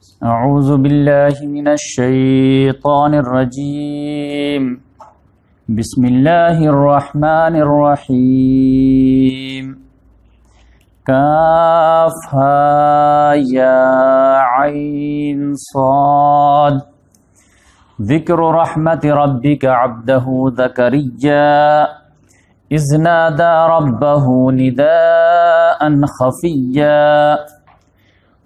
اعوذ باللہ من الشیطان الرجیم بسم اللہ الرحمن الرحیم کاف ہا یا عین صاد ذکر رحمت ربک عبدہ زکریا اذ نادى ربه نداء خفيا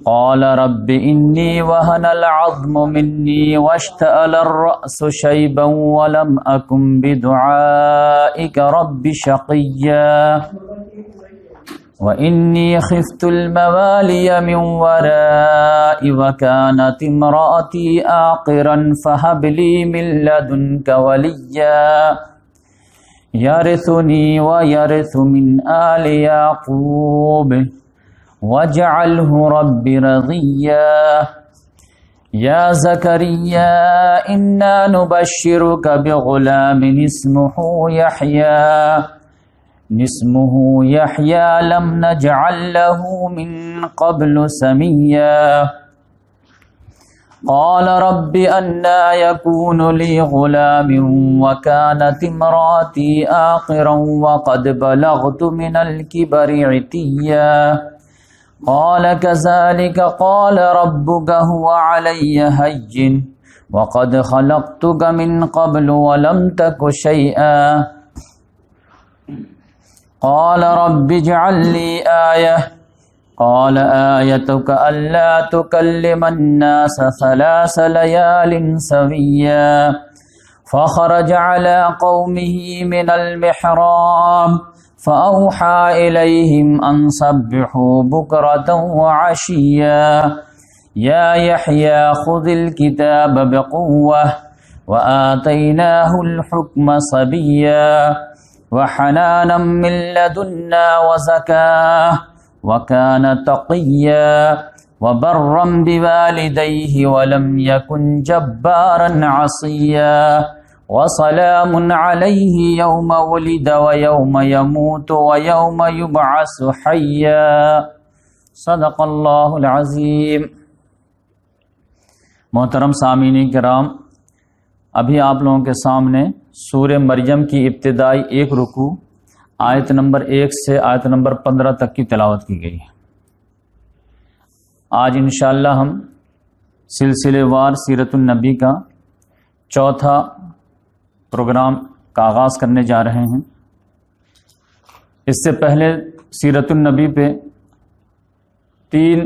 قال رب إني وهن العظم مني واشتعل الرأس شيبا ولم أكن بدعائك رب شقيا وإني خفت الموالي من ورائي وكانت امرأتي عاقرا فهب لي من لدنك وليا يرثني ويرث من آل يعقوب واجعله رب رضيا يا زكريا إنا نبشرك بغلام اسمه يحيى لم نجعل له من قبل سميا قال رب أنى يكون لي غلام وكانت امرأتي عاقرا وقد بلغت من الكبر عتيا قال كذلك قال ربك هو علي هين وقد خلقتك من قبل ولم تك شيئا قال رب اجعل لي آية قال آيتك ألا تكلم الناس 3 ليال سويا فخرج على قومه من المحراب فأوحى إليهم أن سبحوا بكرة وعشيا يا يحيى خذ الكتاب بقوة وآتيناه الحكم صبيا وحنانا من لدنا وزكاة وكان تقيا وبرا بوالديه ولم يكن جبارا عصيا وسلام عليه يوم ولد ويوم يموت ويوم يبعث حيا صدق اللہ العظیم۔ محترم سامعین کرام، ابھی آپ لوگوں کے سامنے سورہ مریم کی ابتدائی ایک رکوع آیت نمبر 1 سے آیت نمبر 15 تک کی تلاوت کی گئی ہے۔ آج انشاءاللہ ہم سلسلے وار سیرت النبی کا چوتھا پروگرام کا آغاز کرنے جا رہے ہیں۔ اس سے پہلے سیرت النبی پہ 3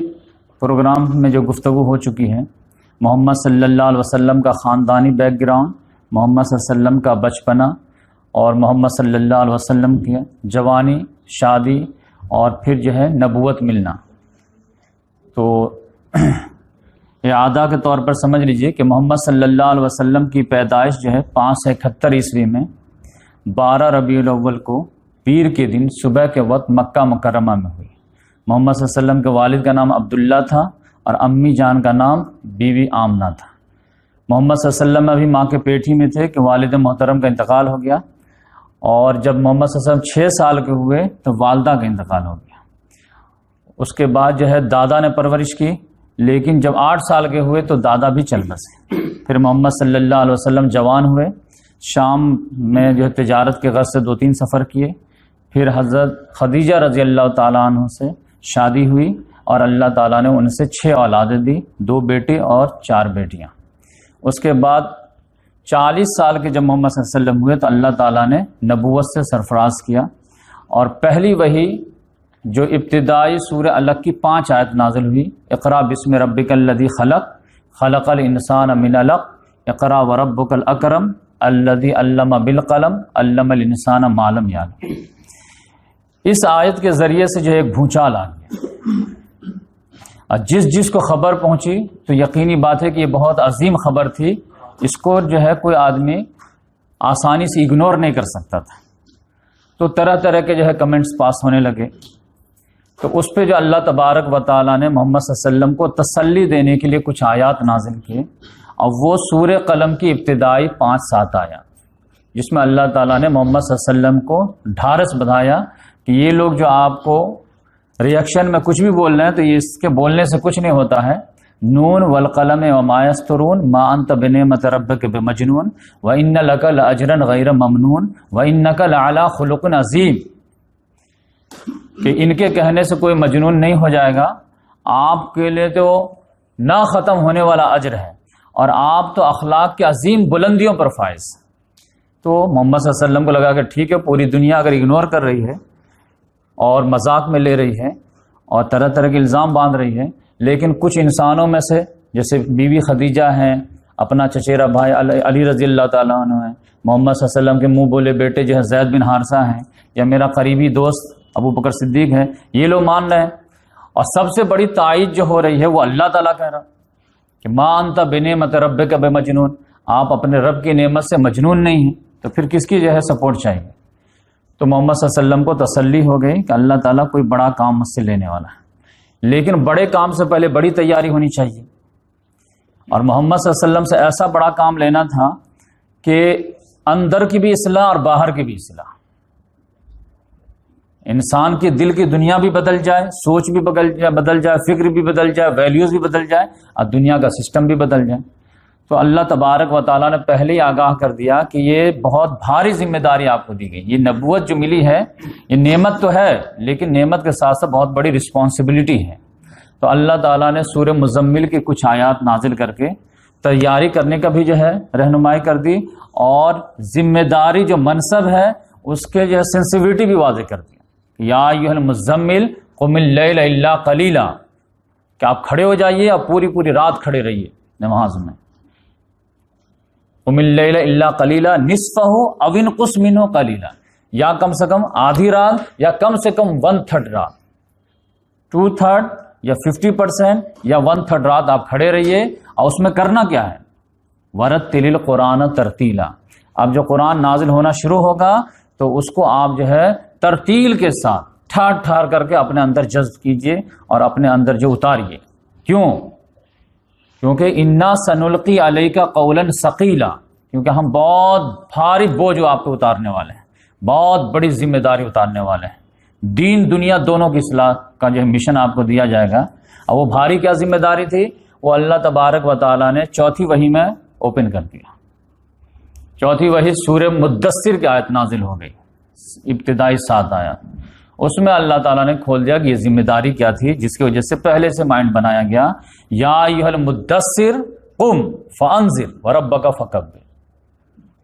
پروگرام میں جو گفتگو ہو چکی ہے، محمد صلی اللہ علیہ وسلم کا خاندانی بیک گراؤنڈ، محمد صلی اللہ علیہ وسلم کا بچپنا اور محمد صلی اللہ علیہ وسلم کی جوانی، شادی اور پھر جو ہے نبوت ملنا۔ تو اعادہ کے طور پر سمجھ لیجئے کہ محمد صلی اللہ علیہ وسلم کی پیدائش جو ہے 571 عیسوی میں 12 ربیع الاول کو پیر کے دن صبح کے وقت مکہ مکرمہ میں ہوئی۔ محمد صلی اللہ علیہ وسلم کے والد کا نام عبداللہ تھا اور امی جان کا نام بیوی آمنہ تھا۔ محمد صلی اللہ علیہ وسلم ابھی ماں کے پیٹ ہی میں تھے کہ والد محترم کا انتقال ہو گیا، اور جب محمد صلی اللہ علیہ وسلم 6 سال کے ہوئے تو والدہ کا انتقال ہو گیا۔ اس کے بعد جو ہے دادا نے پرورش کی، لیکن جب 8 سال کے ہوئے تو دادا بھی چل بسے۔ پھر محمد صلی اللہ علیہ وسلم جوان ہوئے، شام میں جو ہے تجارت کے غرض سے 2-3 سفر کیے، پھر حضرت خدیجہ رضی اللہ تعالیٰ عنہ سے شادی ہوئی اور اللہ تعالیٰ نے ان سے 6 اولادیں دی، 2 بیٹے اور 4 بیٹیاں۔ اس کے بعد 40 سال کے جب محمد صلی اللہ علیہ وسلم ہوئے تو اللہ تعالیٰ نے نبوت سے سرفراز کیا، اور پہلی وحی جو ابتدائی سورہ علق کی 5 آیت نازل ہوئی، اقرا بسم ربک الذی خلق خلق الانسان من علق اقرا وربک الاکرم الذی علم بالقلم علم الانسان ما لم یعلم۔ اس آیت کے ذریعے سے جو ایک بھونچال آ گیا، اور جس کو خبر پہنچی تو یقینی بات ہے کہ یہ بہت عظیم خبر تھی، اس کو جو ہے کوئی آدمی آسانی سے اگنور نہیں کر سکتا تھا۔ تو طرح طرح کے جو ہے کمنٹس پاس ہونے لگے، تو اس پہ جو اللہ تبارک و تعالیٰ نے محمد صلی اللہ علیہ وسلم کو تسلی دینے کے لیے کچھ آیات نازل کیے، اور وہ سورہ قلم کی ابتدائی 5-7 آیات، جس میں اللہ تعالیٰ نے محمد صلی اللہ علیہ وسلم کو ڈھارس بندھایا کہ یہ لوگ جو آپ کو ریئیکشن میں کچھ بھی بول رہے ہیں تو یہ اس کے بولنے سے کچھ نہیں ہوتا ہے، نون والقلم وما یسطرون ما انت بنعمت ربک بمجنون وان لک لاجرا غیر ممنون وانک لعلی خلق عظیم، کہ ان کے کہنے سے کوئی مجنون نہیں ہو جائے گا، آپ کے لیے تو نہ ختم ہونے والا اجر ہے، اور آپ تو اخلاق کے عظیم بلندیوں پر فائز۔ تو محمد صلی اللہ علیہ وسلم کو لگا کہ ٹھیک ہے، پوری دنیا اگر اگنور کر رہی ہے اور مذاق میں لے رہی ہے اور طرح طرح کے الزام باندھ رہی ہے، لیکن کچھ انسانوں میں سے جیسے بی بی خدیجہ ہیں، اپنا چچیرا بھائی علی رضی اللہ تعالیٰ عنہ ہیں، محمد صلی اللہ علیہ وسلم کے منہ بولے بیٹے جو ہے زید بن حارثہ ہیں، یا میرا قریبی دوست ابو بکر صدیق ہے، یہ لوگ مان رہے ہیں۔ اور سب سے بڑی تائید جو ہو رہی ہے وہ اللہ تعالیٰ کہہ رہا کہ ما انت بنعمت ربک بمجنون، آپ اپنے رب کی نعمت سے مجنون نہیں ہیں، تو پھر کس کی جو ہے سپورٹ چاہیے؟ تو محمد صلی اللہ علیہ وسلم کو تسلی ہو گئی کہ اللہ تعالیٰ کوئی بڑا کام مجھ سے لینے والا ہے، لیکن بڑے کام سے پہلے بڑی تیاری ہونی چاہیے۔ اور محمد صلی اللہ علیہ وسلم سے ایسا بڑا کام لینا تھا کہ اندر کی بھی اصلاح اور باہر کی بھی اصلاح، انسان کے دل کی دنیا بھی بدل جائے، سوچ بھی بدل جائے، فکر بھی بدل جائے، ویلیوز بھی بدل جائے، اور دنیا کا سسٹم بھی بدل جائے۔ تو اللہ تبارک و تعالیٰ نے پہلے ہی آگاہ کر دیا کہ یہ بہت بھاری ذمہ داری آپ کو دی گئی، یہ نبوت جو ملی ہے یہ نعمت تو ہے، لیکن نعمت کے ساتھ ساتھ بہت بڑی رسپانسبلٹی ہے۔ تو اللہ تعالیٰ نے سورہ مزمل کی کچھ آیات نازل کر کے تیاری کرنے کا بھی جو ہے رہنمائی کر دی، اور ذمہ داری جو منصب ہے اس کے جو ہے سینسیویٹی بھی واضح کر دی۔ یا ایھا المزمل قم اللیل الا قلیلا، کہ آپ کھڑے ہو جائیے اور پوری رات کھڑے رہیے نماز میں۔ قم اللیل الا قلیلا نصفہ او انقص منہ قلیلا، یا کم سے کم آدھی رات یا کم سے کم 1/3 رات، 2/3 یا 50% یا 1/3 رات آپ کھڑے رہیے۔ اور اس میں کرنا کیا ہے؟ ورتل القرآن ترتیلا، اب جو قرآن نازل ہونا شروع ہوگا تو اس کو آپ جو ہے ترتیل کے ساتھ ٹھار کر کے اپنے اندر جذب کیجئے اور اپنے اندر جو اتاریے۔ کیوں؟ کیونکہ انا سنلقی علیک قولا ثقیلا، کیونکہ ہم بہت بھاری بوجھ آپ کو اتارنے والے ہیں، بہت بڑی ذمہ داری اتارنے والے ہیں، دین دنیا دونوں کی اصلاح کا جو مشن آپ کو دیا جائے گا۔ اور وہ بھاری کیا ذمہ داری تھی؟ وہ اللہ تبارک و تعالیٰ نے چوتھی وحی میں اوپن کر دیا۔ چوتھی وحی سورہ مدثر کی آیت نازل ہو گئی، ابتدائی 7 آیات، اس میں اللہ تعالیٰ نے کھول دیا کہ یہ ذمہ داری کیا تھی، جس کی وجہ سے پہلے سے مائنڈ بنایا گیا۔ یا ایھا المدثر قم فانذر وربک فکبر،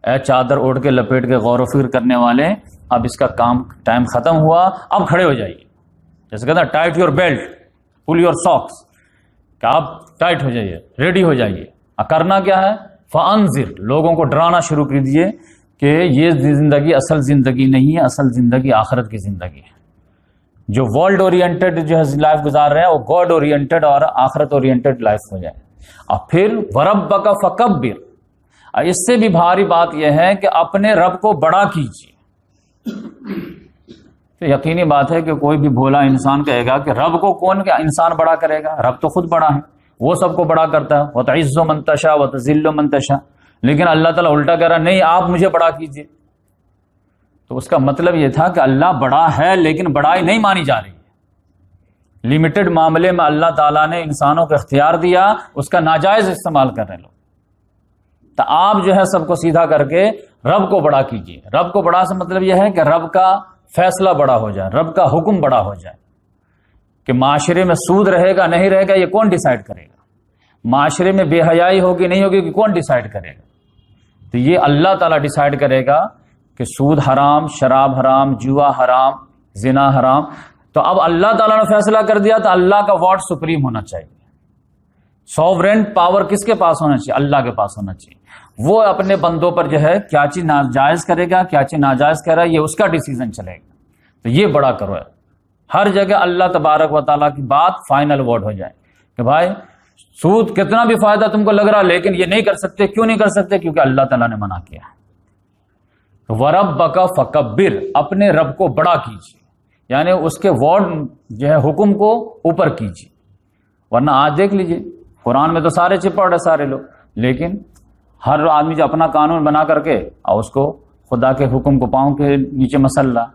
اے چادر اوڑھ کے لپیٹ کے غور و فکر کرنے والے، اب اس کا کام ٹائم ختم ہوا، اب کھڑے ہو جائیے۔ جیسے کہتا ہے tight your belt pull your socks, کہ آپ ٹائٹ ہو جائیے، ریڈی ہو جائیے۔ کرنا کیا ہے؟ فانذر، لوگوں کو ڈرانا شروع کر دیجیے کہ یہ زندگی اصل زندگی نہیں ہے، اصل زندگی آخرت کی زندگی ہے۔ جو ورلڈ اورینٹڈ جو ہے لائف گزار رہے ہیں وہ گاڈ اورینٹڈ اور آخرت اورینٹڈ لائف ہو جائے۔ اور پھر وربک فکبر، اور اس سے بھی بھاری بات یہ ہے کہ اپنے رب کو بڑا کیجیے۔ تو یقینی بات ہے کہ کوئی بھی بھولا انسان کہے گا کہ رب کو کون کیا انسان بڑا کرے گا، رب تو خود بڑا ہے، وہ سب کو بڑا کرتا ہے، وتعز من تشاء وتذل من تشاء۔ لیکن اللہ تعالیٰ الٹا کہہ رہا نہیں، آپ مجھے بڑا کیجیے۔ تو اس کا مطلب یہ تھا کہ اللہ بڑا ہے لیکن بڑائی نہیں مانی جا رہی ہے۔ لمیٹڈ معاملے میں اللہ تعالیٰ نے انسانوں کو اختیار دیا، اس کا ناجائز استعمال کر رہے لوگ۔ تو آپ جو ہے سب کو سیدھا کر کے رب کو بڑا کیجیے۔ رب کو بڑا سے مطلب یہ ہے کہ رب کا فیصلہ بڑا ہو جائے، رب کا حکم بڑا ہو جائے، کہ معاشرے میں سود رہے گا نہیں رہے گا یہ کون ڈیسائیڈ کرے گا، معاشرے میں بے حیائی ہوگی نہیں ہوگی کہ کون ڈیسائیڈ کرے گا؟ تو یہ اللہ تعالیٰ ڈیسائیڈ کرے گا کہ سود حرام، شراب حرام، جوا حرام، زنا حرام۔ تو اب اللہ تعالیٰ نے فیصلہ کر دیا تو اللہ کا ورڈ سپریم ہونا چاہیے۔ سوورن پاور کس کے پاس ہونا چاہیے؟ اللہ کے پاس ہونا چاہیے۔ وہ اپنے بندوں پر جو ہے کیا چیز ناجائز کرے گا، کیا چیز ناجائز کہہ رہا ہے، یہ اس کا ڈیسیزن چلے گا۔ تو یہ بڑا کرو ہے، ہر جگہ اللہ تبارک و تعالیٰ کی بات فائنل ورڈ ہو جائے کہ بھائی سود کتنا بھی فائدہ تم کو لگ رہا لیکن یہ نہیں کر سکتے۔ کیوں نہیں کر سکتے؟ کیونکہ اللہ تعالیٰ نے منع کیا ہے۔ وَرَبَّكَ فَكَبِّرْ، اپنے رب کو بڑا کیجیے، یعنی اس کے ورڈ جو ہے حکم کو اوپر کیجیے۔ ورنہ آج دیکھ لیجیے قرآن میں تو سارے چپڑ ہے سارے لوگ، لیکن ہر آدمی جو اپنا قانون بنا کر کے اور اس کو خدا کے حکم کو پاؤں کے نیچے مسل رہا۔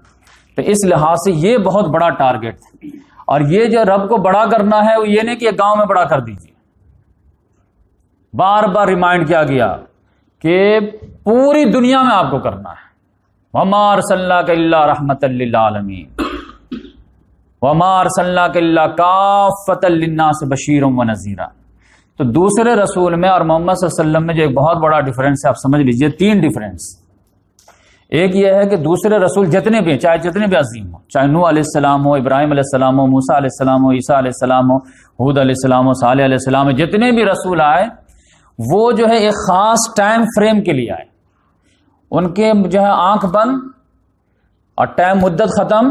تو اس لحاظ سے یہ بہت بڑا ٹارگٹ ہے۔ اور یہ جو رب کو بڑا کرنا ہے وہ یہ نہیں کہ گاؤں میں بڑا کر دیجیے، بار بار ریمائنڈ کیا گیا کہ پوری دنیا میں آپ کو کرنا ہے. وما ارسلناک الا رحمۃ للعالمین وما ارسلناک الا کافۃ للناس بشیرا ونذیرا. تو دوسرے رسول میں اور محمد صلی اللہ علیہ وسلم میں جو ایک بہت بڑا ڈفرینس ہے، آپ سمجھ لیجئے 3 ڈفرینس. ایک یہ ہے کہ دوسرے رسول جتنے بھی چاہے جتنے بھی عظیم ہو، چاہے نوح علیہ السلام ہو، ابراہیم علیہ السلام ہو، موسیٰ علیہ السلام ہو، عیسیٰ علیہ السلام ہو، ہود علیہ السلام ہو، صالح علیہ السلام ہو، جتنے بھی رسول آئے وہ جو ہے ایک خاص ٹائم فریم کے لیے آئے. ان کے جو ہے آنکھ بند اور ٹائم مدت ختم.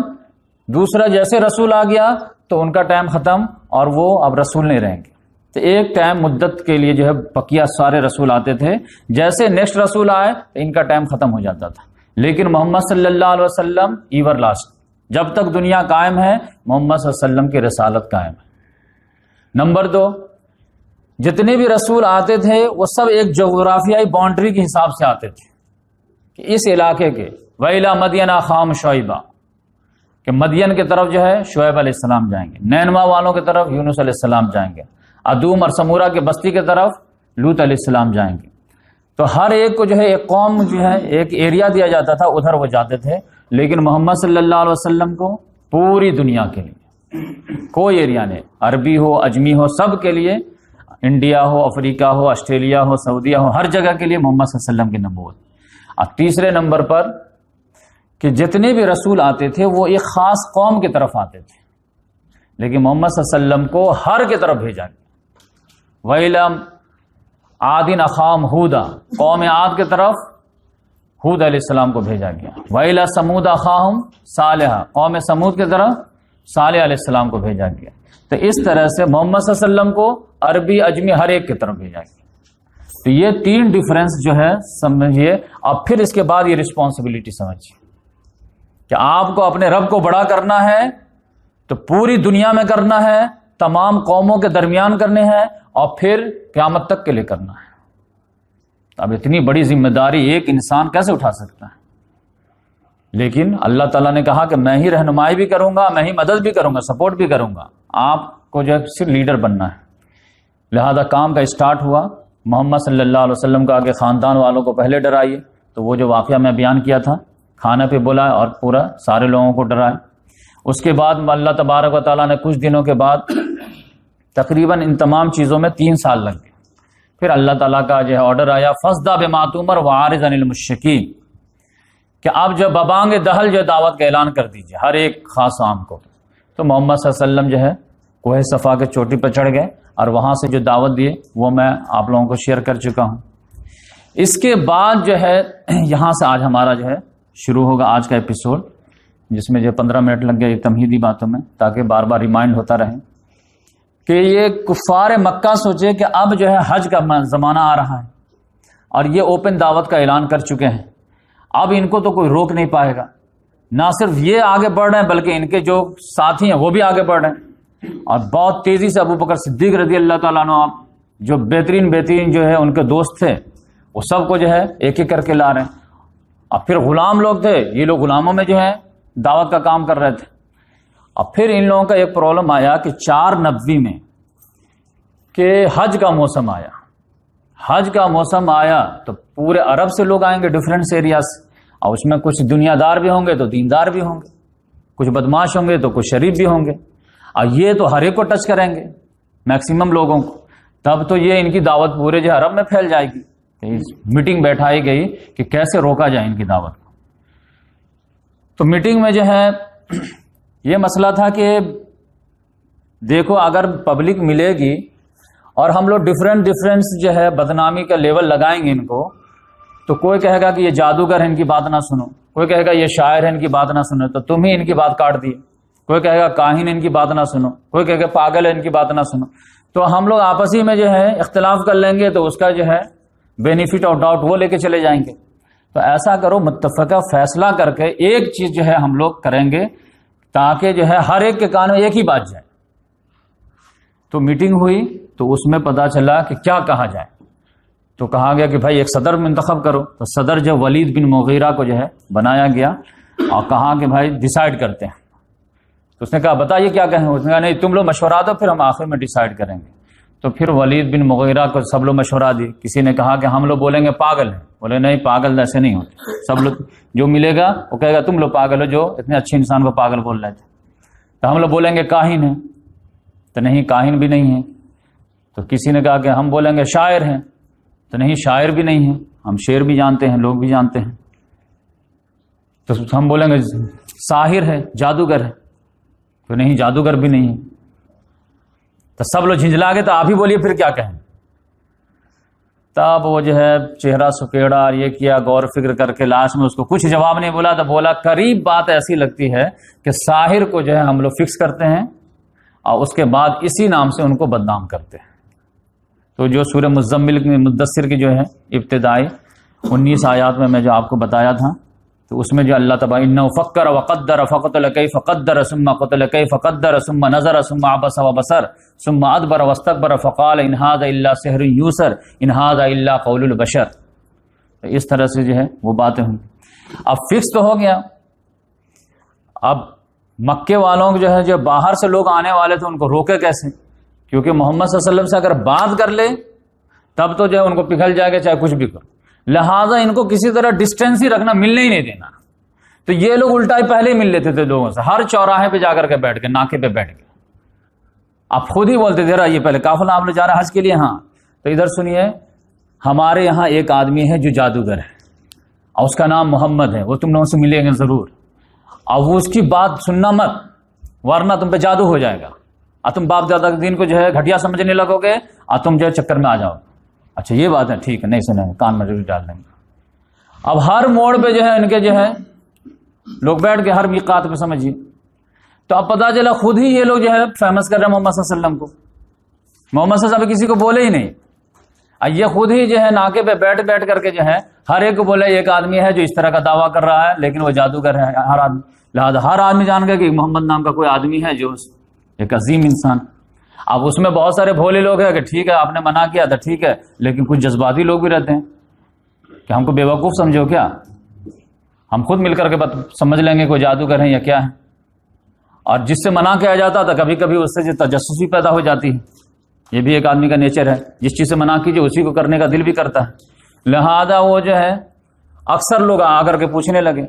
دوسرا جیسے رسول آ گیا تو ان کا ٹائم ختم اور وہ اب رسول نہیں رہیں گے. تو ایک ٹائم مدت کے لیے جو ہے بقیہ سارے رسول آتے تھے، جیسے نیکسٹ رسول آئے تو ان کا ٹائم ختم ہو جاتا تھا. لیکن محمد صلی اللہ علیہ وسلم ایور لاسٹ، جب تک دنیا قائم ہے محمد صلی اللہ علیہ وسلم کی رسالت قائم ہے. نمبر 2، جتنے بھی رسول آتے تھے وہ سب ایک جغرافیائی باؤنڈری کے حساب سے آتے تھے کہ اس علاقے کے وَإِلَىٰ مَدْيَنَ أَخَاهُمْ شُعَيْبًا، کہ مدین کی طرف جو ہے شعیب علیہ السلام جائیں گے، نینوا والوں کی طرف یونس علیہ السلام جائیں گے، ادوم اور سمورا کی بستی کی طرف لوط علیہ السلام جائیں گے. تو ہر ایک کو جو ہے ایک قوم جو ہے ایک ایریا دیا جاتا تھا، ادھر وہ جاتے تھے. لیکن محمد صلی اللہ علیہ وسلم کو پوری دنیا کے لیے کوئی ایریا نہیں، عربی ہو اجمی ہو، سب کے لیے، انڈیا ہو افریقہ ہو آسٹریلیا ہو سعودیہ ہو، ہر جگہ کے لیے محمد صلی اللہ علیہ وسلم کی نبوت. اور تیسرے نمبر پر کہ جتنے بھی رسول آتے تھے وہ ایک خاص قوم کی طرف آتے تھے، لیکن محمد صلی اللہ علیہ وسلم کو ہر کی طرف بھیجا گیا. وَإِلَىٰ عَادٍ أَخَاهُمْ هُودًا، قوم عاد کی طرف ہود علیہ السلام کو بھیجا گیا. وَإِلَىٰ ثَمُودَ أَخَاهُمْ صَالِحًا، قوم سمود کی طرف صالح علیہ السلام کو بھیجا گیا. تو اس طرح سے محمد صلی اللہ علیہ وسلم کو عربی اجمی ہر ایک کی طرف بھیجا گیا. تو یہ 3 ڈیفرنس جو ہے سمجھیے. اب پھر اس کے بعد یہ رسپانسبلٹی سمجھیے کہ آپ کو اپنے رب کو بڑا کرنا ہے تو پوری دنیا میں کرنا ہے، تمام قوموں کے درمیان کرنے ہیں، اور پھر قیامت تک کے لیے کرنا ہے. اب اتنی بڑی ذمہ داری ایک انسان کیسے اٹھا سکتا ہے؟ لیکن اللہ تعالیٰ نے کہا کہ میں ہی رہنمائی بھی کروں گا، میں ہی مدد بھی کروں گا، سپورٹ بھی کروں گا، آپ کو جو ہے صرف لیڈر بننا ہے. لہذا کام کا اسٹارٹ ہوا. محمد صلی اللہ علیہ وسلم کا آگے خاندان والوں کو پہلے ڈرائیے. تو وہ جو واقعہ میں بیان کیا تھا، کھانا پہ بلائے اور پورا سارے لوگوں کو ڈرائے. اس کے بعد اللہ تبارک و تعالیٰ نے کچھ دنوں کے بعد تقریباً ان تمام چیزوں میں 3 سال لگ گئے. پھر اللہ تعالیٰ کا جو ہے آرڈر آیا، فَاصْدَعْ بِمَا تُؤْمَرُ وَأَعْرِضْ عَنِ الْمُشْرِكِينَ، کہ آپ جو ببانگ دہل جو دعوت کا اعلان کر دیجئے ہر ایک خاص عام کو. تو محمد صلی اللہ علیہ وسلم جو ہے کوہ صفا کے چوٹی پر چڑھ گئے اور وہاں سے جو دعوت دیے وہ میں آپ لوگوں کو شیئر کر چکا ہوں. اس کے بعد جو ہے یہاں سے آج ہمارا جو ہے شروع ہوگا آج کا ایپیسوڈ، جس میں جو 15 منٹ لگ گئے تمہیدی باتوں میں، تاکہ بار بار ریمائنڈ ہوتا رہے کہ یہ کفار مکہ سوچے کہ اب جو ہے حج کا زمانہ آ رہا ہے اور یہ اوپن دعوت کا اعلان کر چکے ہیں. اب ان کو تو کوئی روک نہیں پائے گا. نہ صرف یہ آگے بڑھ رہے ہیں بلکہ ان کے جو ساتھی ہیں وہ بھی آگے بڑھ رہے ہیں، اور بہت تیزی سے ابو بکر صدیق رضی اللہ تعالیٰ عنہ جو بہترین جو ہے ان کے دوست تھے وہ سب کو جو ہے ایک ایک کر کے لا رہے ہیں. اور پھر غلام لوگ تھے، یہ لوگ غلاموں میں جو ہے دعوت کا کام کر رہے تھے. اور پھر ان لوگوں کا ایک پرابلم آیا کہ 490 میں کہ حج کا موسم آیا. حج کا موسم آیا تو پورے عرب سے لوگ آئیں گے ڈفرینٹ ایریا سے، اور اس میں کچھ دنیا دار بھی ہوں گے تو دیندار بھی ہوں گے، کچھ بدماش ہوں گے تو کچھ شریف بھی ہوں گے، اور یہ تو ہر ایک کو ٹچ کریں گے میکسیمم لوگوں کو. تب تو یہ ان کی دعوت پورے جو عرب میں پھیل جائے گی. میٹنگ بیٹھائی گئی کہ کیسے روکا جائے ان کی دعوت کو. تو میٹنگ میں جو ہے یہ مسئلہ تھا کہ دیکھو اگر پبلک ملے گی اور ہم لوگ ڈفرینٹ جو ہے بدنامی کا لیول لگائیں گے ان کو، تو کوئی کہے گا کہ یہ جادوگر ہے ان کی بات نہ سنو، کوئی کہے گا یہ شاعر ہے ان کی بات نہ سنو، تو تم ہی ان کی بات کاٹ دیے. کوئی کہے گا کاہن ان کی بات نہ سنو، کوئی کہے گا پاگل ہے ان کی بات نہ سنو. تو ہم لوگ آپس ہی میں جو ہے اختلاف کر لیں گے تو اس کا جو ہے بینیفٹ آف ڈاؤٹ وہ لے کے چلے جائیں گے. تو ایسا کرو متفقہ فیصلہ کر کے ایک چیز جو ہے ہم لوگ کریں گے تاکہ جو ہے ہر ایک کے کان میں ایک ہی بات جائے. تو میٹنگ ہوئی تو اس میں پتا چلا کہ کیا کہا جائے. تو کہا گیا کہ بھائی ایک صدر منتخب کرو. تو صدر جو ولید بن مغیرہ کو جو ہے بنایا گیا اور کہا کہ بھائی ڈیسائیڈ کرتے ہیں. تو اس نے کہا بتائیے کیا کہیں. اس نے کہا نہیں تم لوگ مشورہ دو پھر ہم آخر میں ڈیسائیڈ کریں گے. تو پھر ولید بن مغیرہ کو سب لوگ مشورہ دی. کسی نے کہا کہ ہم لوگ بولیں گے پاگل ہیں. بولے نہیں، پاگل ایسے نہیں ہوتے. سب لوگ جو ملے گا وہ کہے گا تم لوگ پاگل ہو جو اتنے اچھے انسان کو پاگل بول رہے تھے. تو ہم لوگ بولیں گے کاہن ہیں. تو نہیں، کاہن بھی نہیں ہے. تو کسی نے کہا کہ ہم بولیں گے شاعر ہیں. تو نہیں، شاعر بھی نہیں ہے، ہم شعر بھی جانتے ہیں، لوگ بھی جانتے ہیں. تو ہم بولیں گے ساحر ہے، جادوگر ہے. تو نہیں، جادوگر بھی نہیں ہے. تو سب لوگ جھنجھلا گئے. تو آپ ہی بولیے پھر کیا کہیں. تب وہ جو ہے چہرہ سکیڑا اور یہ کیا، غور فکر کر کے لاسٹ میں اس کو کچھ جواب نہیں بولا. تو بولا قریب بات ایسی لگتی ہے کہ ساحر کو جو ہے ہم لوگ فکس کرتے ہیں اور اس کے بعد اسی نام سے ان کو بدنام کرتے ہیں. تو جو سورہ مزمل مدثر کی جو ہے ابتدائی 19 آیات میں جو آپ کو بتایا تھا، تو اس میں جو اللہ تبارک انہ فکر وقدر فقتل کیف قدر ثم قتل کیف قدر ثم نظر ثم عبس وبصر ثم ادبر واستكبر فقال ان هذا الا سحر يوسر ان هذا الا قول البشر. تو اس طرح سے جو ہے وہ باتیں ہوں. اب فکس تو ہو گیا. اب مکے والوں کو جو ہے جو باہر سے لوگ آنے والے تھے ان کو روکے کیسے؟ کیونکہ محمد صلی اللہ علیہ وسلم سے اگر بات کر لے تب تو جو ہے ان کو پگھل جائے گا چاہے کچھ بھی کرو. لہٰذا ان کو کسی طرح ڈسٹینس ہی رکھنا، ملنے ہی نہیں دینا. تو یہ لوگ الٹا ہی پہلے ہی مل لیتے تھے لوگوں سے، ہر چوراہے پہ جا کر کے بیٹھ کے، ناکے پہ بیٹھ کے. آپ خود ہی بولتے تھے یہ پہلے قافلہ آپ لوگ جا رہا حج کے لیے. ہاں تو ادھر سنیے، ہمارے یہاں ایک آدمی ہے جو جادوگر ہے اور اس کا نام محمد ہے، وہ تم لوگوں سے ملیں گے ضرور. اور وہ اس کی بات سننا مت، ورنہ تم پہ جادو ہو جائے گا اور تم باپ دادا کے دین کو جو ہے گھٹیا سمجھنے لگو گے اور تم جو ہے چکر میں آ جاؤ. اچھا یہ بات ہے، ٹھیک ہے، نہیں سنیں گے، کان میں ضرور ڈال دیں گے. اب ہر موڑ پہ جو ہے ان کے جو ہے لوگ بیٹھ کے ہر میقات پہ سمجھیے. تو اب پتا چلا خود ہی یہ لوگ جو ہے فیمس کر رہے ہیں محمد صلی اللہ علیہ وسلم کو. محمد صلی اللہ علیہ وسلم کسی کو بولے ہی نہیں. یہ خود ہی جو ہے ناکے پہ بیٹھ کر کے جو ہے ہر ایک کو بولے ایک آدمی ہے جو اس طرح کا دعویٰ کر رہا ہے لیکن وہ جادوگر ہے. ہر آدمی، لہٰذا ہر آدمی جان گیا کہ محمد نام کا کوئی آدمی ہے جو ایک عظیم انسان. اب اس میں بہت سارے بھولے لوگ ہیں کہ ٹھیک ہے آپ نے منع کیا تھا ٹھیک ہے، لیکن کچھ جذباتی لوگ بھی رہتے ہیں کہ ہم کو بیوقوف سمجھو کیا، ہم خود مل کر کے سمجھ لیں گے کوئی جادوگر ہیں یا کیا ہے. اور جس سے منع کیا جاتا تھا کبھی کبھی اس سے جو تجسس بھی پیدا ہو جاتی ہے. یہ بھی ایک آدمی کا نیچر ہے، جس چیز سے منع کیجیے اسی کو کرنے کا دل بھی کرتا ہے. لہذا وہ جو ہے اکثر لوگ آ کر کے پوچھنے لگے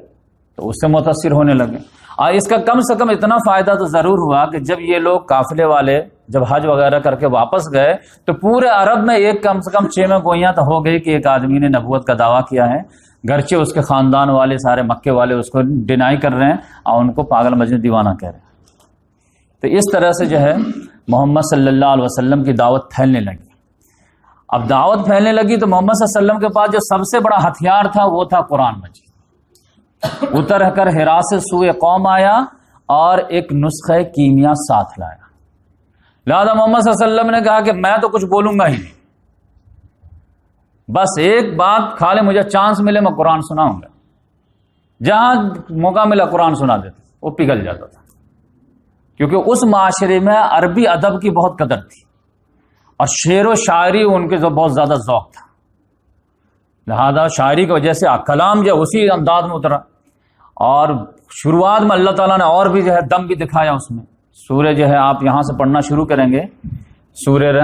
تو اس سے متاثر ہونے لگے. اور اس کا کم سے کم اتنا فائدہ تو ضرور ہوا کہ جب یہ لوگ قافلے والے جب حج وغیرہ کر کے واپس گئے تو پورے عرب میں ایک کم سے کم 6 میں گوئیاں تو ہو گئی کہ ایک آدمی نے نبوت کا دعویٰ کیا ہے، گرچہ اس کے خاندان والے سارے مکے والے اس کو ڈینائی کر رہے ہیں اور ان کو پاگل مجنون دیوانہ کہہ رہے ہیں. تو اس طرح سے جو ہے محمد صلی اللہ علیہ وسلم کی دعوت پھیلنے لگی. اب دعوت پھیلنے لگی تو محمد صلی اللہ علیہ وسلم کے پاس جو سب سے بڑا ہتھیار تھا وہ تھا قرآن مجید. اتر کر حرا سے سوئے قوم آیا اور ایک نسخہ کیمیا ساتھ لایا. لہذا محمد صلی اللہ علیہ وسلم نے کہا کہ میں تو کچھ بولوں گا ہی نہیں، بس ایک بات خالی مجھے چانس ملے میں قرآن سناؤں گا. جہاں موقع ملا قرآن سنا دیتا، وہ پگھل جاتا تھا. کیونکہ اس معاشرے میں عربی ادب کی بہت قدر تھی اور شعر و شاعری ان کے بہت زیادہ ذوق تھا. لہذا شاعری کی وجہ سے کلام جو اسی انداز میں اترا. اور شروعات میں اللہ تعالیٰ نے اور بھی جو ہے دم بھی دکھایا اس میں. سورہ جو ہے آپ یہاں سے پڑھنا شروع کریں گے، سورہ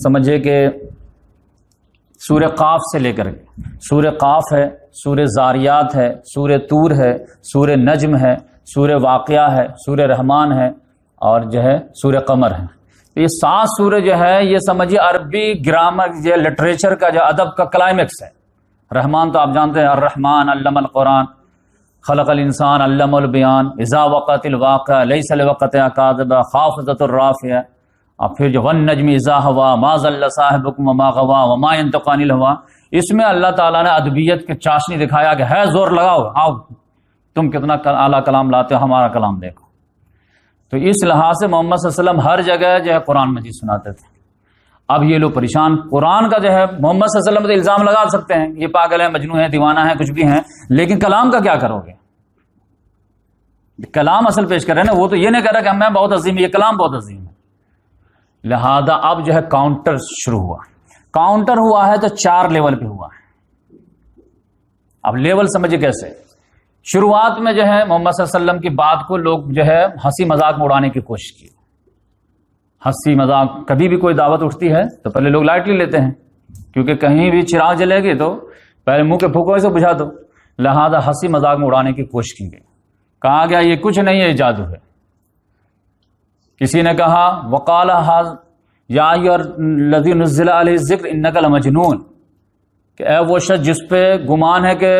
سمجھے کہ سورہ قاف سے لے کر کے سورہ قاف ہے، سورہ زاریات ہے، سورہ طور ہے، سورہ نجم ہے، سورہ واقعہ ہے، سورہ رحمان ہے اور جو ہے سورہ قمر ہے. یہ 7 سورہ جو ہے یہ سمجھیے عربی گرامر جو لٹریچر کا جو ادب کا کلائمیکس ہے. رحمان تو آپ جانتے ہیں، الرحمن علم القرآن خلق الانسان علم البیان اذا وقت الواقع لیس لوقتها کاذبہ خافضۃ الرافعہ. اور پھر جو والنجم اذا ہوا ما ضل صاحبکم وما غوا وما ينطق عن الهوى. اس میں اللہ تعالیٰ نے ادبیت کے چاشنی دکھایا کہ ہے زور لگاؤ، آؤ تم کتنا اعلیٰ کلام لاتے ہو، ہمارا کلام دیکھو. تو اس لحاظ سے محمد صلی اللہ علیہ وسلم ہر جگہ جو ہے قرآن مجید سناتے تھے. اب یہ لوگ پریشان، قرآن کا جو ہے محمد صلی اللہ علیہ وسلم تو الزام لگا سکتے ہیں یہ پاگل ہے، مجنون ہے، دیوانہ ہے، کچھ بھی ہیں، لیکن کلام کا کیا کرو گے؟ کلام اصل پیش کر رہے ہیں نا، وہ تو یہ نہیں کہہ رہا کہ میں بہت عظیم، یہ کلام بہت عظیم ہے. لہذا اب جو ہے کاؤنٹر شروع ہوا. کاؤنٹر ہوا ہے تو 4 لیول پہ ہوا ہے. اب لیول سمجھے کیسے؟ شروعات میں جو ہے محمد صلی اللہ علیہ وسلم کی بات کو لوگ جو ہے ہنسی مذاق میں اڑانے کی کوشش کی، ہنسی مذاق کبھی بھی کوئی دعوت اٹھتی ہے تو پہلے لوگ لائٹلی لیتے ہیں، کیونکہ کہیں بھی چراغ جلے گی تو پہلے منہ کے پھونکوں سے بجھا دو، لہذا ہنسی مذاق میں اڑانے کی کوشش کی گئی، کہا گیا یہ کچھ نہیں ہے، یہ جادو ہے۔ کسی نے کہا وقال یا الذی نزل علیہ الذکر انک لمجنون، کہ اے وہ شخص جس پہ گمان ہے کہ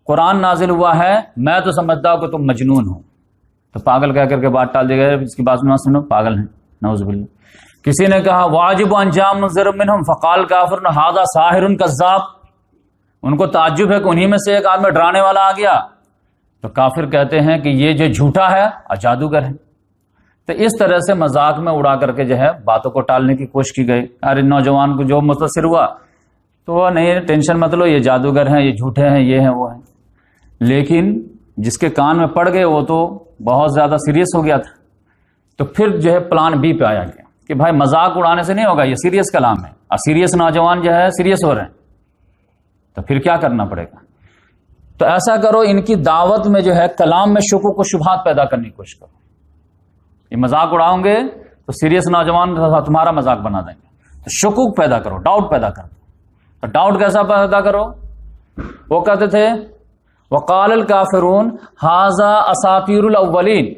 قرآن نازل ہوا ہے، میں تو سمجھتا ہوں کہ تم مجنون ہو، تو پاگل کہہ کر کے بات ٹال دی گئی، اس کی بات نہ سنو، پاگل ہیں، نعوذ باللہ۔ کسی نے کہا واجب انجام منذر منہم فقال کافر ھذا ساحر کذاب، ان کو تعجب ہے کہ انہی میں سے ایک آدمی ڈرانے والا آ گیا، تو کافر کہتے ہیں کہ یہ جو جھوٹا ہے اور جادوگر ہے۔ تو اس طرح سے مذاق میں اڑا کر کے جو ہے باتوں کو ٹالنے کی کوشش کی گئی۔ ارے نوجوان کو جو متاثر ہوا تو وہ نہیں، ٹینشن مت لو، یہ جادوگر ہیں، یہ جھوٹے ہیں، یہ ہیں وہ ہیں، لیکن جس کے کان میں پڑ گئے وہ تو بہت زیادہ سیریس ہو گیا تھا، تو پھر جو ہے پلان بی پہ آیا گیا کہ بھائی مذاق اڑانے سے نہیں ہوگا، یہ سیریس کلام ہے، اور سیریس نوجوان جو ہے سیریس ہو رہے ہیں، تو پھر کیا کرنا پڑے گا؟ تو ایسا کرو، ان کی دعوت میں جو ہے کلام میں شکوک و شبہات پیدا کرنے کی کوشش کرو، یہ مذاق اڑاؤں گے تو سیریس نوجوان تمہارا مذاق بنا دیں گے، تو شکوک پیدا کرو، ڈاؤٹ پیدا کرو۔ تو ڈاؤٹ کیسا پیدا کرو؟ وہ کہتے تھے وقال الکافرون ھذا اساطیر الاولین،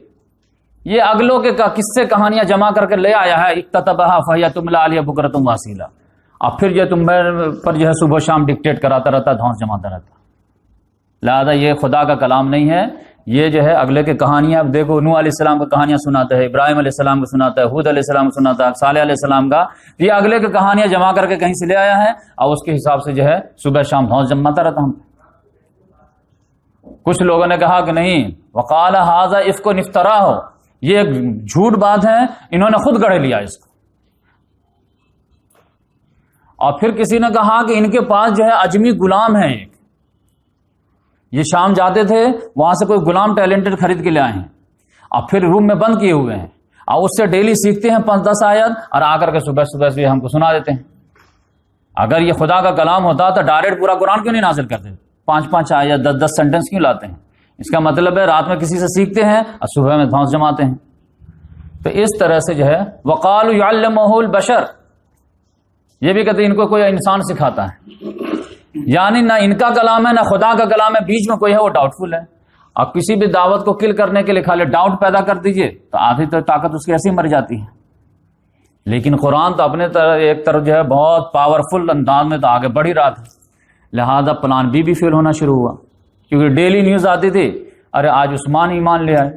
یہ اگلوں کے قصے کہانیاں جمع کر کے لے آیا ہے، اکتتبھا فہی تملی علیہ بکرۃ واصیلا، اب پھر جو تم پر جو ہے صبح شام ڈکٹیٹ کراتا رہتا، دھونس جماتا رہتا، لہذا یہ خدا کا کلام نہیں ہے، یہ جو ہے اگلے کے کہانیاں، اب دیکھو نوح علیہ السلام کی کہانیاں سناتا ہے، ابراہیم علیہ السلام کو سناتا ہے، ہود علیہ السلام کو سناتا ہے، صالح علیہ السلام کا، یہ اگلے کے کہانیاں جمع کر کے کہیں سے لے آیا ہے، اور اس کے حساب سے جو ہے صبح شام دھونس جماتا رہتا ہوں۔ کچھ لوگوں نے کہا کہ نہیں، وقال ھذا افک افتراہ، یہ ایک جھوٹ بات ہے، انہوں نے خود گڑھے لیا اس کو۔ اور پھر کسی نے کہا کہ ان کے پاس جو ہے اجمی غلام ہیں، ایک یہ شام جاتے تھے، وہاں سے کوئی غلام ٹیلنٹڈ خرید کے لے آئے ہیں، اور پھر روم میں بند کیے ہوئے ہیں، اور اس سے ڈیلی سیکھتے ہیں 5-10 آیت، اور آ کر کے صبح صبح سے ہم کو سنا دیتے ہیں۔ اگر یہ خدا کا کلام ہوتا تو ڈائریکٹ پورا قرآن کیوں نہیں نازل کرتے؟ 5-5 آیت 10-10 سینٹنس کیوں لاتے ہیں؟ اس کا مطلب ہے رات میں کسی سے سیکھتے ہیں اور صبح میں دھونس جماتے ہیں۔ تو اس طرح سے جو ہے وقالوا یعلمہ البشر، یہ بھی کہتے ہیں ان کو کوئی انسان سکھاتا ہے، یعنی نہ ان کا کلام ہے نہ خدا کا کلام ہے، بیچ میں کوئی ہے وہ ڈاؤٹ فل ہے۔ اور کسی بھی دعوت کو کل کرنے کے لیے خالی ڈاؤٹ پیدا کر دیجئے تو آدھی تو طاقت اس کی ایسی مر جاتی ہے۔ لیکن قرآن تو اپنے ایک طرف جو ہے بہت پاورفل انداز میں تو آگے بڑھ ہی رہا تھا، لہذا پلان بی بھی فیل ہونا شروع ہوا، کیونکہ ڈیلی نیوز آتی تھی، ارے آج عثمان ایمان لے آئے،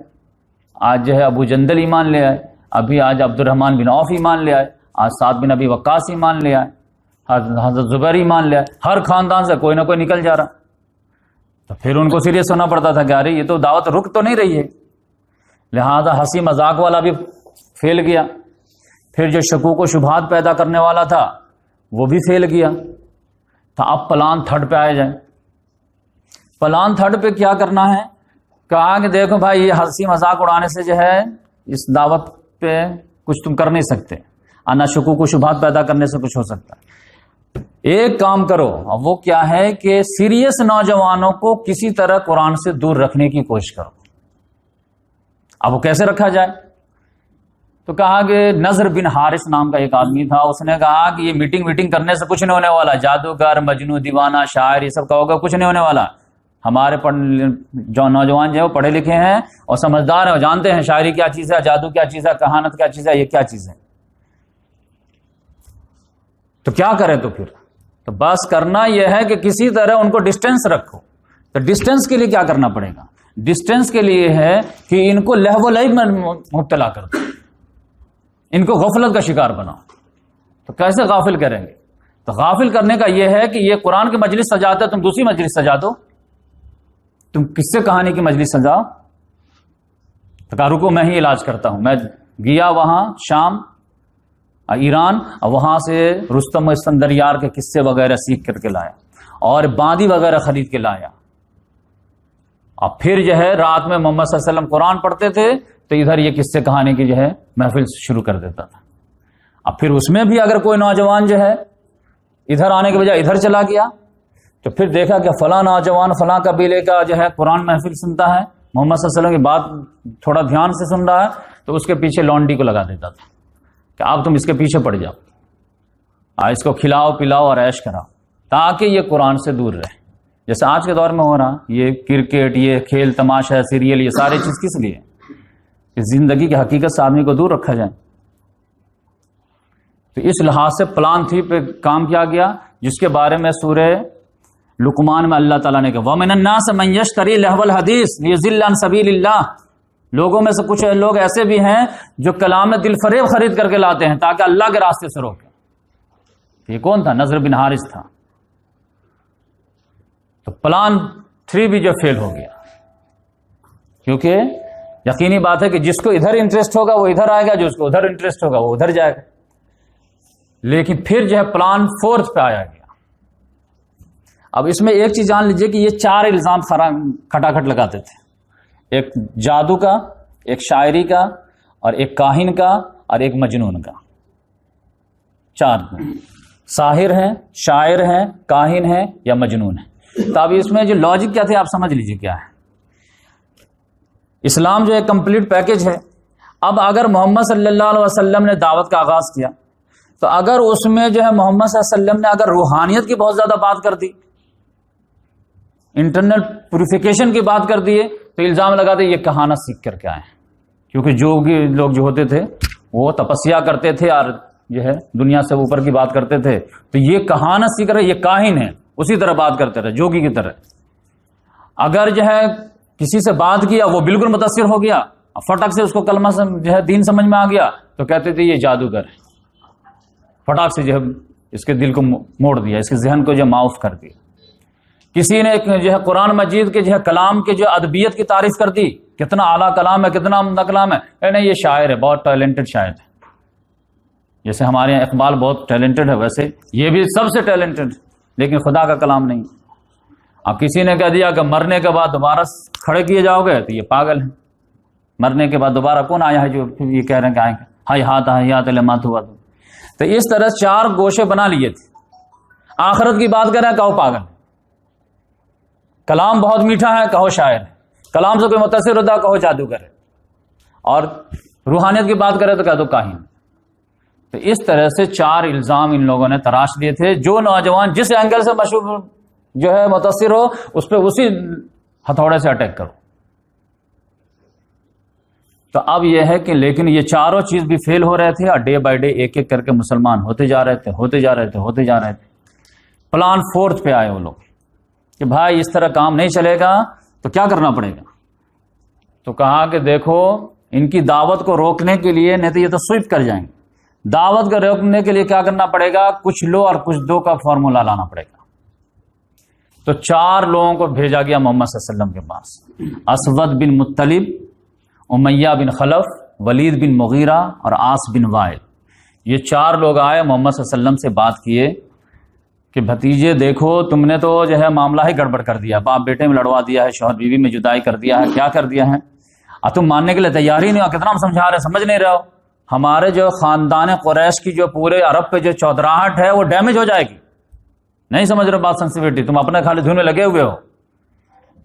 آج جو ہے ابو جندل ایمان لے آئے، ابھی آج عبد الرحمن بن عوف ایمان لے آئے، آج سعد بن ابی وقاص ایمان لے آئے، حضرت زبیر ایمان لے آئے، ہر خاندان سے کوئی نہ کوئی نکل جا رہا۔ تو پھر ان کو سیریس ہونا پڑتا تھا کہ ارے یہ تو دعوت رک تو نہیں رہی ہے، لہذا ہنسی مذاق والا بھی فیل گیا، پھر جو شکوک و شبہات پیدا کرنے والا تھا وہ بھی فیل گیا۔ تو اب پلان تھرڈ پہ آیا جائے۔ پلان تھرڈ پہ کیا کرنا ہے؟ کہا کہ دیکھو بھائی یہ ہنسی مذاق اڑانے سے جو ہے اس دعوت پہ کچھ تم کر نہیں سکتے، نہ شکوک و شبہات پیدا کرنے سے کچھ ہو سکتا ہے۔ ایک کام کرو، اور وہ کیا ہے کہ سیریس نوجوانوں کو کسی طرح قرآن سے دور رکھنے کی کوشش کرو۔ اب وہ کیسے رکھا جائے؟ تو کہا کہ نضر بن حارث نام کا ایک آدمی تھا، اس نے کہا کہ یہ میٹنگ کرنے سے کچھ نہیں ہونے والا، جادوگر مجنو دیوانہ شاعر یہ سب کا ہوگا، کچھ نہیں ہونے والا۔ ہمارے جو نوجوان جو ہے وہ پڑھے لکھے ہیں اور سمجھدار ہیں، وہ جانتے ہیں شاعری کیا چیز ہے، جادو کیا چیز ہے، کہانت کیا چیز ہے، یہ کیا چیز ہے۔ تو کیا کریں؟ تو پھر تو بس کرنا یہ ہے کہ کسی طرح ان کو ڈسٹینس رکھو۔ تو ڈسٹینس کے لیے کیا کرنا پڑے گا؟ ڈسٹینس کے لیے ہے کہ ان کو لہو و لعب میں مبتلا کر دو، ان کو غفلت کا شکار بناؤ۔ تو کیسے غافل کریں گے؟ تو غافل کرنے کا یہ ہے کہ یہ قرآن کی مجلس سجاتے تم دوسری مجلس سجا دو، تم کس سے کہانی کی مجلس سجاؤ۔ تو کہا رکو میں ہی علاج کرتا ہوں۔ میں گیا وہاں شام ایران، اور وہاں سے رستم و اسفندیار کے قصے وغیرہ سیکھ کر کے لایا، اور باندی وغیرہ خرید کے لایا، اور پھر جو ہے رات میں محمد صلی اللہ علیہ وسلم قرآن پڑھتے تھے تو ادھر یہ قصے کہانی کی جو ہے محفل شروع کر دیتا تھا۔ اب پھر اس میں بھی اگر کوئی نوجوان جو ہے ادھر آنے کے بجائے ادھر چلا گیا تو پھر دیکھا کہ فلاں نوجوان فلاں قبیلے کا جو ہے قرآن محفل سنتا ہے، محمد صلی اللہ علیہ وسلم کی بات تھوڑا دھیان سے سن رہا ہے، تو اس کے پیچھے لونڈی کو لگا دیتا تھا کہ اب تم اس کے پیچھے پڑ جاؤ، اس کو کھلاؤ پلاؤ اور عیش کراؤ، تاکہ یہ قرآن سے دور رہے. جیسے آج کے دور میں ہو رہا، یہ کرکٹ، یہ کھیل تماشا، سیریل، یہ ساری چیز کس لیے؟ کہ زندگی کی حقیقت سے آدمی کو دور رکھا جائے. تو اس لحاظ سے پلان 3 پہ کام کیا گیا، جس کے بارے میں سورہ لقمان میں اللہ تعالیٰ نے کہا وَمِنَ النَّاسِ مَن يَشْتَرِي لَهْوَ الْحَدِيثِ لِيُضِلَّ عَن سَبِيلِ اللَّهِ. لوگوں میں سے کچھ لوگ ایسے بھی ہیں جو کلام دل فریب خرید کر کے لاتے ہیں تاکہ اللہ کے راستے سے روکیں. یہ کون تھا؟ نضر بن حارث تھا. تو پلان 3 بھی جو فیل ہو گیا، کیونکہ یقینی بات ہے کہ جس کو ادھر انٹرسٹ ہوگا وہ ادھر آئے گا، جو اس کو ادھر انٹرسٹ ہوگا وہ ادھر جائے گا. لیکن پھر جو ہے پلان 4 پہ آیا گیا. اب اس میں ایک چیز جان لیجئے کہ یہ 4 الزام کھٹاکھٹ لگاتے تھے، ایک جادو کا، ایک شاعری کا، اور ایک کاہن کا، اور ایک مجنون کا. 4 ساحر ہیں، شاعر ہیں، کاہن ہیں یا مجنون ہیں. تو اب اس میں جو لاجک کیا تھے آپ سمجھ لیجئے کیا ہے. اسلام جو ہے کمپلیٹ پیکج ہے. اب اگر محمد صلی اللہ علیہ وسلم نے دعوت کا آغاز کیا تو اگر اس میں جو ہے محمد صلی اللہ علیہ وسلم نے اگر روحانیت کی بہت زیادہ بات کر دی، انٹرنل پیوریفیکیشن کی بات کر دیے، تو الزام لگاتے یہ کہانت سیکھ کر کے آئے ہیں. کیونکہ جو لوگ جو ہوتے تھے وہ تپسیا کرتے تھے اور جو ہے دنیا سے اوپر کی بات کرتے تھے، تو یہ کہانت سیکھ رہے، یہ کاہن ہے، اسی طرح بات کرتے رہے جوگی کی طرح. اگر جو ہے کسی سے بات کیا وہ بالکل متاثر ہو گیا، فٹک سے اس کو کلمہ جو ہے دین سمجھ میں آ گیا، تو کہتے تھے یہ جادوگر ہے. فٹاک سے جو ہے اس کے دل کو موڑ دیا، اس کے ذہن کو جو معاف کر دیا. کسی نے جو ہے قرآن مجید کے جو ہے کلام کے جو ادبیت کی تعریف کر دی، کتنا اعلیٰ کلام ہے، کتنا عمدہ کلام ہے، نہیں یہ شاعر ہے، بہت ٹیلنٹڈ شاعر ہے. جیسے ہمارے یہاں اقبال بہت ٹیلنٹڈ ہے، ویسے یہ بھی سب سے ٹیلنٹڈ، لیکن خدا کا کلام نہیں. اب کسی نے کہہ دیا کہ مرنے کے بعد دوبارہ کھڑے کیے جاؤ گے، تو یہ پاگل ہے. مرنے کے بعد دوبارہ کون آیا ہے جو یہ کہہ رہے ہیں کہ آئیں گے؟ ہائی ہاتھ حیات لمات ہوا. تو اس طرح 4 گوشے بنا لیے تھے. آخرت کی بات کر رہے ہیں، کہو پاگل. کلام بہت میٹھا ہے، کہو شاعر ہے. کلام سے کوئی متاثر ہوتا ہے، کہو جادوگر ہے. اور روحانیت کی بات کرے تو کہہ دو کاہن. تو اس طرح سے 4 الزام ان لوگوں نے تراش دیے تھے. جو نوجوان جس اینگل سے مشہور جو ہے متاثر ہو، اس پہ اسی ہتھوڑے سے اٹیک کرو. تو اب یہ ہے کہ لیکن یہ 4 چیز بھی فیل ہو رہے تھے، اور ڈے بائی ڈے ایک ایک کر کے مسلمان ہوتے جا رہے تھے. پلان 4 پہ آئے وہ لوگ کہ بھائی اس طرح کام نہیں چلے گا تو کیا کرنا پڑے گا. تو کہا کہ دیکھو ان کی دعوت کو روکنے کے لیے، نہیں تو یہ تو سوئپ کر جائیں گے، دعوت کو روکنے کے لیے کیا کرنا پڑے گا، کچھ لو اور کچھ دو کا فارمولا لانا پڑے گا. تو 4 لوگوں کو بھیجا گیا محمد صلی اللہ علیہ وسلم کے پاس. اسود بن مطلب، امیہ بن خلف، ولید بن مغیرہ اور عاص بن وائل. یہ 4 لوگ آئے، محمد صلی اللہ علیہ وسلم سے بات کیے کہ بھتیجے دیکھو تم نے تو جو ہے معاملہ ہی گڑبڑ کر دیا، باپ بیٹے میں لڑوا دیا ہے، شوہر بیوی میں جدائی کر دیا ہے، کیا کر دیا ہے، اور تم ماننے کے لیے تیار ہی نہیں ہو. کتنا ہم سمجھا رہے ہیں، سمجھ نہیں رہے ہو. ہمارے جو خاندان قریش کی جو پورے عرب پہ جو چودراہٹ ہے وہ ڈیمیج ہو جائے گی. نہیں سمجھ رہے بات، سینسیٹیوٹی، تم اپنے خالی دھن میں لگے ہوئے ہو.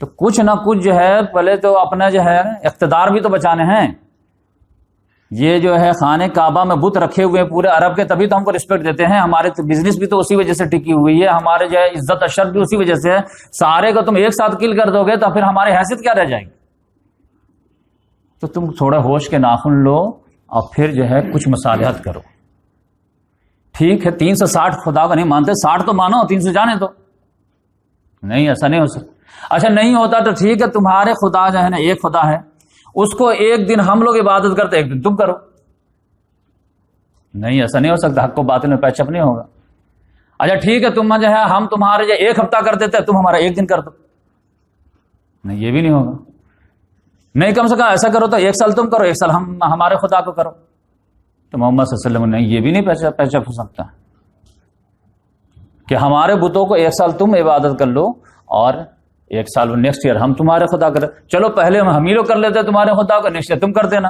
تو کچھ نہ کچھ جو ہے پہلے تو اپنا جو ہے اقتدار بھی تو بچانے ہیں. یہ جو ہے خانہ کعبہ میں بت رکھے ہوئے ہیں پورے عرب کے، تبھی تو ہم کو رسپیکٹ دیتے ہیں. ہمارے بزنس بھی تو اسی وجہ سے ٹکی ہوئی ہے، ہمارے جو ہے عزت اشرف بھی اسی وجہ سے ہے. سارے کو تم ایک ساتھ کل کر دو گے تو پھر ہماری حیثیت کیا رہ جائے گی. تو تم تھوڑا ہوش کے ناخن لو اور پھر جو ہے کچھ مصالحت کرو. ٹھیک ہے 360 خدا کو نہیں مانتے، 60 تو مانو، 300 جانے دو. نہیں، ایسا نہیں ہو سکتا. اچھا نہیں ہوتا تو ٹھیک ہے، تمہارے خدا جو ہے نا ایک خدا ہے، اس کو ایک دن ہم لوگ عبادت کرتے، ایک دن تم کرو. نہیں، ایسا نہیں ہو سکتا. حق کو باطل میں پیچ اپ نہیں ہوگا. اچھا ٹھیک ہے، تم جو ہے ہم تمہارے جو 1 ہفتہ کر دیتے، تم ہمارا 1 دن کر دو. نہیں، یہ بھی نہیں ہوگا. نہیں، کم سے کم ایسا کرو تو 1 سال تم کرو، 1 سال ہم ہمارے خدا کو کرو. تو محمد صلی اللہ علیہ وسلم نے یہ بھی نہیں پیچ اپ ہو سکتا کہ ہمارے بتوں کو 1 سال تم عبادت کر لو اور 1 سال نیکسٹ ایئر ہم تمہارے خدا کریں. چلو پہلے ہم ہی لوگ کر لیتے تمہارے خدا کو، نیکسٹ ایئر تم کر دینا.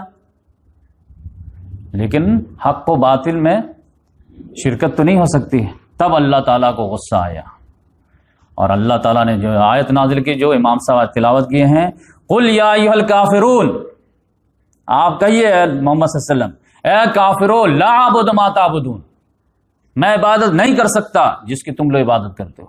لیکن حق و باطل میں شرکت تو نہیں ہو سکتی. تب اللہ تعالیٰ کو غصہ آیا اور اللہ تعالیٰ نے جو آیت نازل کی، جو امام صاحب تلاوت کیے ہیں، قل یا ایھا الکافرون، آپ کہیے محمد صلی اللہ علیہ وسلم، اے کافرو لا اعبد ما تعبدون، میں عبادت نہیں کر سکتا جس کی تم لوگ عبادت کرتے ہو.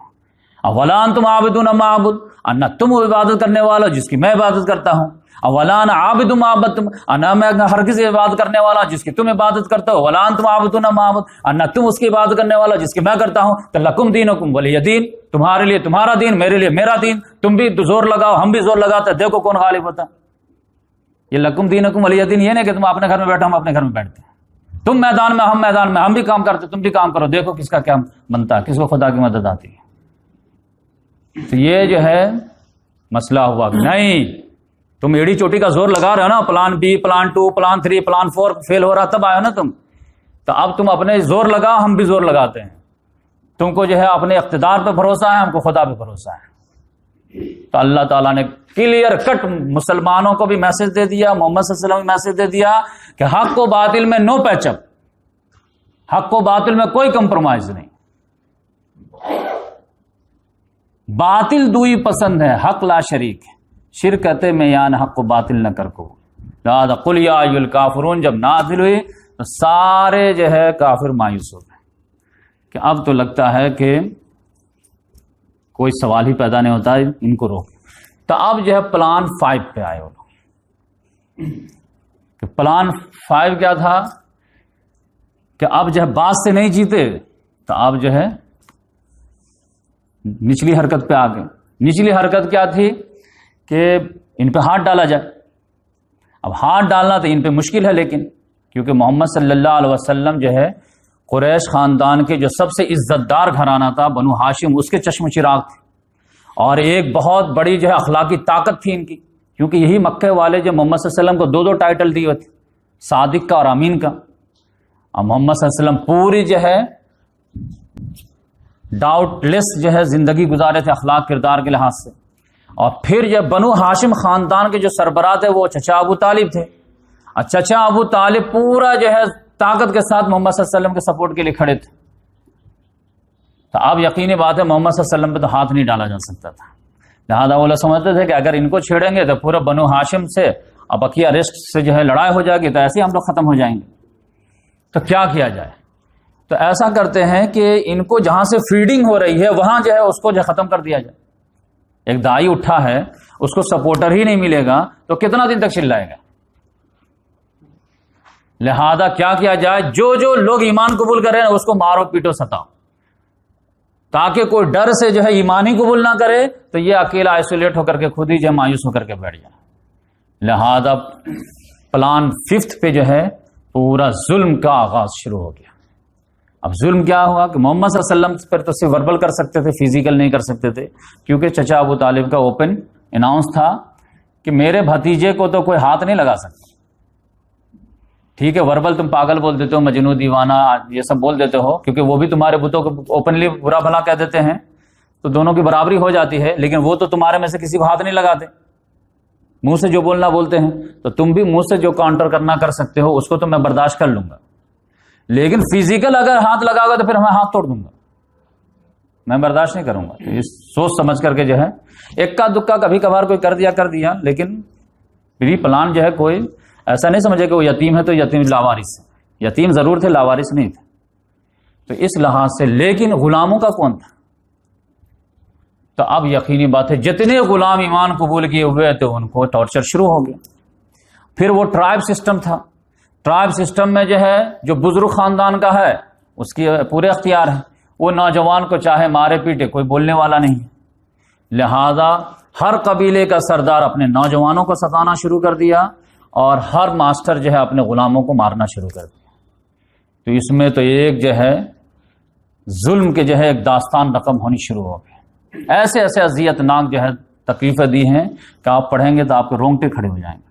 اولا انتم عابدون ما اعبد، نہ تم عبادت کرنے والا جس کی میں عبادت کرتا ہوں. اولا انا عابد ما عبدتم، نہ میں ہرگز عبادت کرنے والا جس کی تم عبادت کرتے ہو. ولا انتم عابدون ما اعبد، نہ تم اس کی عبادت کرنے والا جس کی میں کرتا ہوں. تو لکم دینکم ولی دین، تمہارے لیے تمہارا دین، میرے لیے میرا دین. تم بھی زور لگاؤ، ہم بھی زور لگاتے، دیکھو کون غالب ہوتا. یہ لکم دینکم ولی دین یہ نہیں کہ تم اپنے گھر میں بیٹھو ہم اپنے گھر میں بیٹھتے ہیں، تم میدان میں ہم میدان میں، ہم بھی کام کرتے تم بھی کام کرو، دیکھو کس کا کیا بنتا ہے، کس کو خدا کی مدد آتی ہے. تو یہ جو ہے مسئلہ ہوا کہ نہیں، تم ایڑی چوٹی کا زور لگا رہے ہو نا، plan be plan 2 plan 3 plan 4 فیل ہو رہا تب آئے ہو نا تم. تو اب تم اپنے زور لگاؤ، ہم بھی زور لگاتے ہیں. تم کو جو ہے اپنے اقتدار پہ بھروسہ ہے، ہم کو خدا پہ بھروسہ ہے. تو اللہ تعالیٰ نے کلیئر کٹ مسلمانوں کو بھی میسج دے دیا، محمد صلی اللہ علیہ وسلم میسج دے دیا کہ حق و باطل میں نو پیچ اپ، حق و باطل میں کوئی کمپرومائز نہیں. باطل دوئی پسند ہے، حق لا شریک ہے. شرکت میں یان حق و باطل نہ کر کو. لہذا قل یا ایھا الکافرون جب نازل ہوئی تو سارے جو ہے کافر مایوس ہو گئے کہ اب تو لگتا ہے کہ کوئی سوال ہی پیدا نہیں ہوتا، ان کو روک. تو اب جو ہے پلان 5 پہ آئے وہ لوگ کہ پلان 5 کیا تھا کہ اب جو ہے بات سے نہیں جیتے تو اب جو ہے نچلی حرکت پہ آ گئے. نچلی حرکت کیا تھی کہ ان پہ ہاتھ ڈالا جائے. اب ہاتھ ڈالنا تو ان پہ مشکل ہے، لیکن کیونکہ محمد صلی اللہ علیہ وسلم جو ہے قریش خاندان کے جو سب سے عزت دار گھرانہ تھا بنو ہاشم، اس کے چشم چراغ تھے، اور ایک بہت بڑی جو ہے اخلاقی طاقت تھی ان کی، کیونکہ یہی مکے والے جو محمد صلی اللہ علیہ وسلم کو 2 ٹائٹل دیے تھے، صادق کا اور امین کا. اور محمد صلی اللہ علیہ وسلم پوری جو ہے ڈاؤٹ لیس جو ہے زندگی گزارے تھے اخلاق کردار کے لحاظ سے. اور پھر جب بنو ہاشم خاندان کے جو سربراہ تھے وہ چچا ابو طالب تھے، اور چچا ابو طالب پورا جو ہے طاقت کے ساتھ محمد صلی اللہ علیہ وسلم کے سپورٹ کے لیے کھڑے تھے. تو اب یقینی بات ہے محمد صلی اللہ علیہ وسلم پہ تو ہاتھ نہیں ڈالا جا سکتا تھا. لہٰذا وہ لوگ سمجھتے تھے کہ اگر ان کو چھیڑیں گے تو پورا بنو ہاشم سے اب بقیہ ریسٹ سے جو ہے لڑائی ہو جائے گی، تو ایسے ہی ہم لوگ ختم ہو جائیں گے. تو کیا کیا جائے؟ تو ایسا کرتے ہیں کہ ان کو جہاں سے فیڈنگ ہو رہی ہے وہاں جو ہے اس کو جو ختم کر دیا جائے. ایک دائی اٹھا ہے، اس کو سپورٹر ہی نہیں ملے گا تو کتنا دن تک چلائے گا. لہذا کیا کیا جائے، جو لوگ ایمان قبول کر رہے ہیں اس کو مارو پیٹو ستاؤ، تاکہ کوئی ڈر سے جو ہے ایمان ہی قبول نہ کرے تو یہ اکیلا آئسولیٹ ہو کر کے خود ہی جو مایوس ہو کر کے بیٹھ جائے. لہذا پلان 5 پہ جو ہے پورا ظلم کا آغاز شروع ہو گیا. اب ظلم کیا ہوا کہ محمد صلی اللہ علیہ وسلم پر تو صرف وربل کر سکتے تھے، فزیکل نہیں کر سکتے تھے، کیونکہ چچا ابو طالب کا اوپن اناؤنس تھا کہ میرے بھتیجے کو تو کوئی ہاتھ نہیں لگا سکتا. ٹھیک ہے وربل تم پاگل بول دیتے ہو، مجنو دیوانہ یہ سب بول دیتے ہو، کیونکہ وہ بھی تمہارے بتوں کو اوپنلی برا بھلا کہہ دیتے ہیں، تو دونوں کی برابری ہو جاتی ہے. لیکن وہ تو تمہارے میں سے کسی کو ہاتھ نہیں لگاتے، منہ سے جو بولنا بولتے ہیں. تو تم بھی منہ سے جو کاؤنٹر کرنا کر سکتے ہو، اس کو تو میں برداشت کر لوں گا، لیکن فزیکل اگر ہاتھ لگا گا تو پھر میں ہاتھ توڑ دوں گا، میں برداشت نہیں کروں گا. تو اس سوچ سمجھ کر کے جو ہے اکا دکا کبھی کبھار کوئی کر دیا، لیکن پھر پلان جو ہے کوئی ایسا نہیں سمجھے کہ وہ یتیم ہے تو یتیم لاوارث ہے. یتیم ضرور تھے، لاوارث نہیں تھے. تو اس لحاظ سے لیکن غلاموں کا کون تھا؟ تو اب یقینی بات ہے جتنے غلام ایمان قبول کیے ہوئے تو ان کو ٹارچر شروع ہو گیا. پھر وہ ٹرائب سسٹم تھا. ٹرائب سسٹم میں جو ہے جو بزرگ خاندان کا ہے اس کی پورے اختیار ہیں، وہ نوجوان کو چاہے مارے پیٹے، کوئی بولنے والا نہیں ہے. لہذا ہر قبیلے کا سردار اپنے نوجوانوں کو ستانا شروع کر دیا، اور ہر ماسٹر جو ہے اپنے غلاموں کو مارنا شروع کر دیا. تو اس میں تو ایک جو ہے ظلم کے جو ہے ایک داستان رقم ہونی شروع ہو گئی. ایسے ایسے اذیت ناک جو ہے تکلیفیں دی ہیں کہ آپ پڑھیں گے تو آپ کے رونگٹے کھڑے ہو جائیں گے.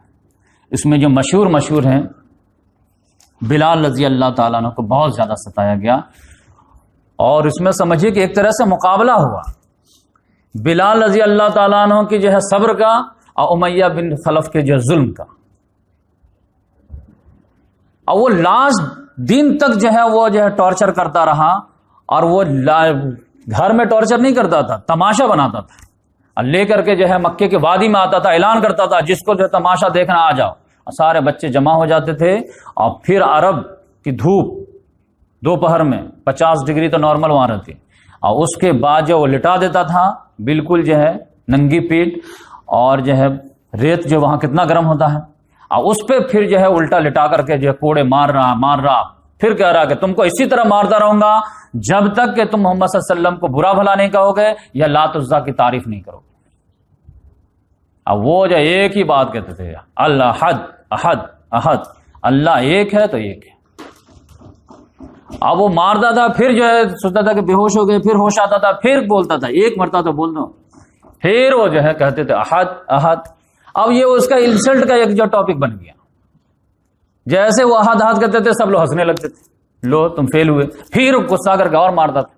اس میں جو مشہور ہیں، بلال رضی اللہ تعالیٰ عنہ کو بہت زیادہ ستایا گیا، اور اس میں سمجھیے کہ ایک طرح سے مقابلہ ہوا بلال رضی اللہ تعالیٰ عنہ کی جو ہے صبر کا اور امیہ بن خلف کے جو ظلم کا. اور وہ لاسٹ دن تک جو ہے وہ جو ہے ٹارچر کرتا رہا، اور وہ گھر میں ٹارچر نہیں کرتا تھا، تماشا بناتا تھا، اور لے کر کے جو ہے مکے کے وادی میں آتا تھا، اعلان کرتا تھا جس کو جو تماشا دیکھنا آ جاؤ. سارے بچے جمع ہو جاتے تھے، اور پھر عرب کی دھوپ دوپہر میں 50 ڈگری تو نارمل وہاں رہتی، اور اس کے بعد جو وہ لٹا دیتا تھا بالکل جو ہے ننگی پیٹ، اور جو ہے ریت جو وہاں کتنا گرم ہوتا ہے، اور اس پہ پھر جو ہے الٹا لٹا کر کے جو ہے کوڑے مار رہا، پھر کہہ رہا کہ تم کو اسی طرح مارتا رہوں گا جب تک کہ تم محمد صلی اللہ علیہ وسلم کو برا بھلا نہیں کہو گے یا لات عزا کی تعریف نہیں کرو گے۔ اب وہ جو ایک ہی بات کہتے تھے، اللہ احد احد احد، اللہ ایک ہے تو ایک ہے۔ اب وہ مارتا تھا، پھر جو ہے سوچتا تھا کہ بے ہوش ہو گئے، پھر ہوش آتا تھا، پھر بولتا تھا، ایک مرتبہ تو بول دو، پھر وہ جو ہے کہتے تھے احد احد۔ اب یہ اس کا انسلٹ کا ایک جو ٹاپک بن گیا، جیسے وہ احد احد کہتے تھے سب لوگ ہنسنے لگتے تھے، لو تم فیل ہوئے، پھر غصہ کر کے اور مارتا تھا،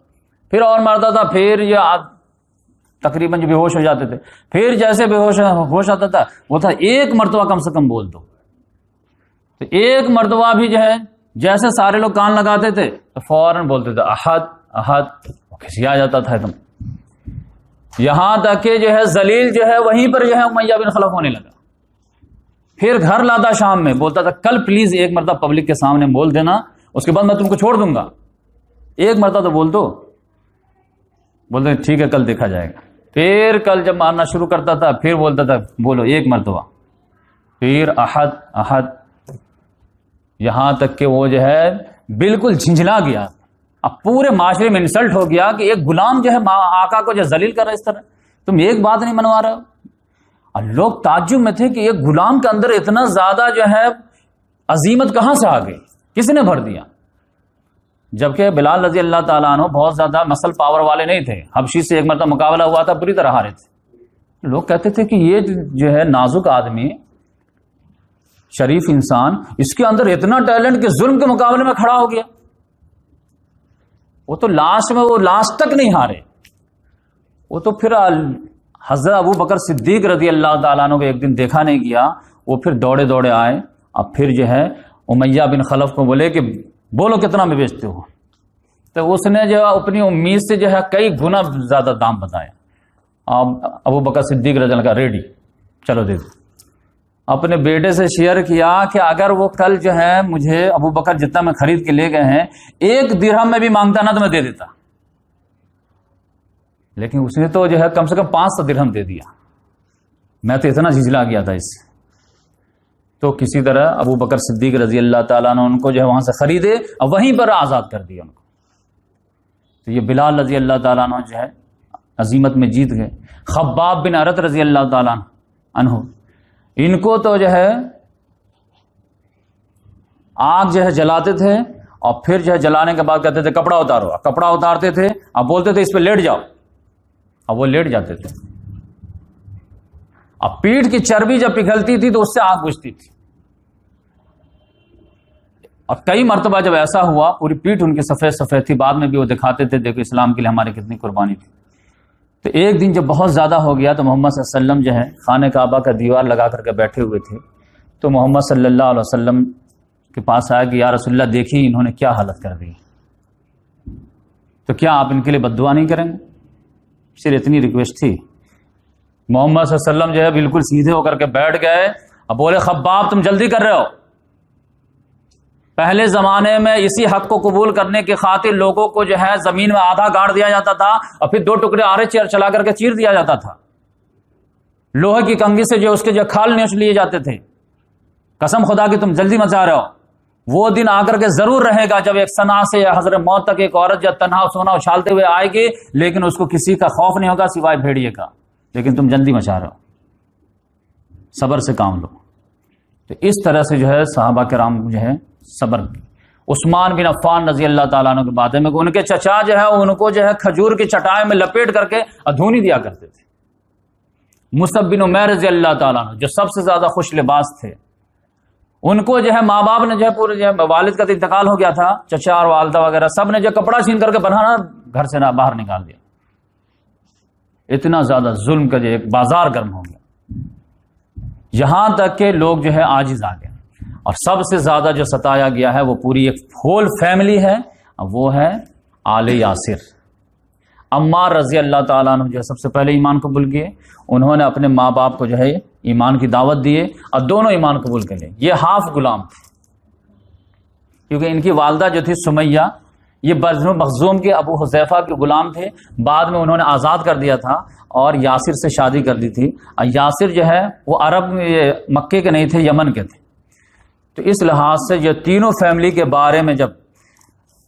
پھر اور مارتا تھا، پھر یہ تقریباً جو بے ہوش ہو جاتے تھے، پھر جیسے بے ہوش آتا تھا وہ تھا ایک مرتبہ کم سے کم بول دو، تو ایک مرتبہ بھی جو ہے جیسے سارے لوگ کان لگاتے تھے تو فوراً بولتے تھے احد احد، کھسیا جاتا تھا ایک دم، یہاں تک کہ جو ہے ذلیل جو ہے وہیں پر جو ہے امیہ بن خلف ہونے لگا۔ پھر گھر لاتا شام میں، بولتا تھا کل پلیز ایک مرتبہ پبلک کے سامنے بول دینا، اس کے بعد میں تم کو چھوڑ دوں گا، ایک مرتبہ تو بول دو۔ بولتے ٹھیک ہے کل دیکھا جائے گا۔ پھر کل جب مارنا شروع کرتا تھا پھر بولتا تھا بولو ایک مرتبہ، پھر احد احد، یہاں تک کہ وہ جو ہے بالکل جھنجھلا گیا۔ اب پورے معاشرے میں انسلٹ ہو گیا کہ ایک غلام جو ہے آقا کو جو ذلیل کر رہا ہے اس طرح، تم ایک بات نہیں منوا رہے ہو۔ اور لوگ تعجب میں تھے کہ ایک غلام کے اندر اتنا زیادہ جو ہے عظیمت کہاں سے آ گئی، کس نے بھر دیا؟ جبکہ بلال رضی اللہ تعالیٰ عنہ بہت زیادہ مسل پاور والے نہیں تھے، حبشی سے ایک مرتبہ مقابلہ ہوا تھا، بری طرح ہارے تھے۔ لوگ کہتے تھے کہ یہ جو ہے نازک آدمی، شریف انسان، اس کے اندر اتنا ٹیلنٹ کہ ظلم کے مقابلے میں کھڑا ہو گیا۔ وہ تو لاسٹ میں وہ لاسٹ تک نہیں ہارے، وہ تو پھر حضرت ابو بکر صدیق رضی اللہ تعالیٰ عنہ کو ایک دن دیکھا نہیں گیا، وہ پھر دوڑے دوڑے آئے، اب پھر جو ہے امیہ بن خلف کو بولے کہ بولو کتنا میں بیچتے ہو، تو اس نے جو اپنی امید سے جو ہے کئی گنا زیادہ دام بتایا۔ اب ابو بکر صدیق رضی اللہ کا ریڈی، چلو دے دو۔ اپنے بیٹے سے شیئر کیا کہ اگر وہ کل جو ہے مجھے ابو بکر جتنا میں خرید کے لے گئے ہیں 1 درہم میں بھی مانگتا نا تو میں دے دیتا، لیکن اس نے تو جو ہے کم سے کم 500 درہم دے دیا، میں تو اتنا جھجلا گیا تھا اس سے۔ تو کسی طرح ابو بکر صدیق رضی اللہ تعالیٰ نے ان کو جو ہے وہاں سے خریدے اور وہیں پر آزاد کر دیا ان کو۔ تو یہ بلال رضی اللہ تعالیٰ عنہ جو ہے عظیمت میں جیت گئے۔ خباب بن ارت رضی اللہ تعالیٰ عنہ، ان کو تو جو ہے آگ جو ہے جلاتے تھے اور پھر جو ہے جلانے کے بعد کہتے تھے کپڑا اتارو، کپڑا اتارتے تھے اب بولتے تھے اس پہ لیٹ جاؤ، اب وہ لیٹ جاتے تھے۔ اب پیٹھ کی چربی جب پگھلتی تھی تو اس سے آگ بجھتی تھی، اور کئی مرتبہ جب ایسا ہوا پوری پیٹھ ان کی سفید سفید تھی، بعد میں بھی وہ دکھاتے تھے دیکھو اسلام کے لیے ہماری کتنی قربانی تھی۔ تو ایک دن جب بہت زیادہ ہو گیا تو محمد صلی اللہ علیہ وسلم جو ہے خانہ کعبہ کا دیوار لگا کر کے بیٹھے ہوئے تھے، تو محمد صلی اللہ علیہ وسلم کے پاس آیا کہ یا رسول اللہ دیکھیے انہوں نے کیا حالت کر دی، تو کیا آپ ان کے لیے بد دعا نہیں کریں گے؟ صرف اتنی ریکویسٹ تھی۔ محمد صلی اللہ علیہ وسلم جو ہے بالکل سیدھے ہو کر کے بیٹھ گئے اب بولے خباب تم جلدی کر رہے ہو، پہلے زمانے میں اسی حق کو قبول کرنے کی خاطر لوگوں کو جو ہے زمین میں آدھا گاڑ دیا جاتا تھا اور پھر 2 ٹکڑے آرے چلا کر کے چیر دیا جاتا تھا، لوہے کی کنگھی سے جو اس کے جو کھال نوچ لیے جاتے تھے۔ قسم خدا کی تم جلدی مچا رہے ہو، وہ دن آ کر کے ضرور رہے گا جب ایک سنا سے یا حضرت موت تک ایک عورت جب تنہا سونا اچھالتے ہوئے آئے گی لیکن اس کو کسی کا خوف نہیں ہوگا سوائے بھیڑیے کا، لیکن تم جلدی مچا رہے ہو، صبر سے کام لو۔ تو اس طرح سے جو ہے صحابہ کرام جو ہے صبر کی۔ عثمان بن عفان رضی اللہ تعالیٰ عنہ کی بات ہے میں ان کے چچا جو ہے ان کو جو ہے کھجور کی چٹائی میں لپیٹ کر کے ادھونی دیا کرتے تھے۔ مصعب بن عمیر رضی اللہ تعالیٰ عنہ جو سب سے زیادہ خوش لباس تھے، ان کو جو ہے ماں باپ نے جو ہے پورے جو ہے والد کا انتقال ہو گیا تھا، چچا اور والدہ وغیرہ سب نے جو کپڑا چھین کر کے بنانا گھر سے نہ باہر نکال دیا۔ اتنا زیادہ ظلم کا جو ایک بازار گرم ہو گیا، یہاں تک کہ لوگ جو ہے عاجز آ گئے۔ اور سب سے زیادہ جو ستایا گیا ہے وہ پوری ایک ہول فیملی ہے، وہ ہے آل یاسر۔ عمار رضی اللہ تعالیٰ عنہ جو ہے سب سے پہلے ایمان قبول کیے، انہوں نے اپنے ماں باپ کو جو ہے ایمان کی دعوت دیے اور دونوں ایمان قبول کر لے۔ یہ ہاف غلام تھے، کیونکہ ان کی والدہ جو تھی سمیہ، یہ بنو مخزوم کے ابو حذیفہ کے غلام تھے، بعد میں انہوں نے آزاد کر دیا تھا اور یاسر سے شادی کر دی تھی۔ اور یاسر جو ہے وہ عرب مکے کے نہیں تھے، یمن کے تھے۔ تو اس لحاظ سے یہ تینوں فیملی کے بارے میں جب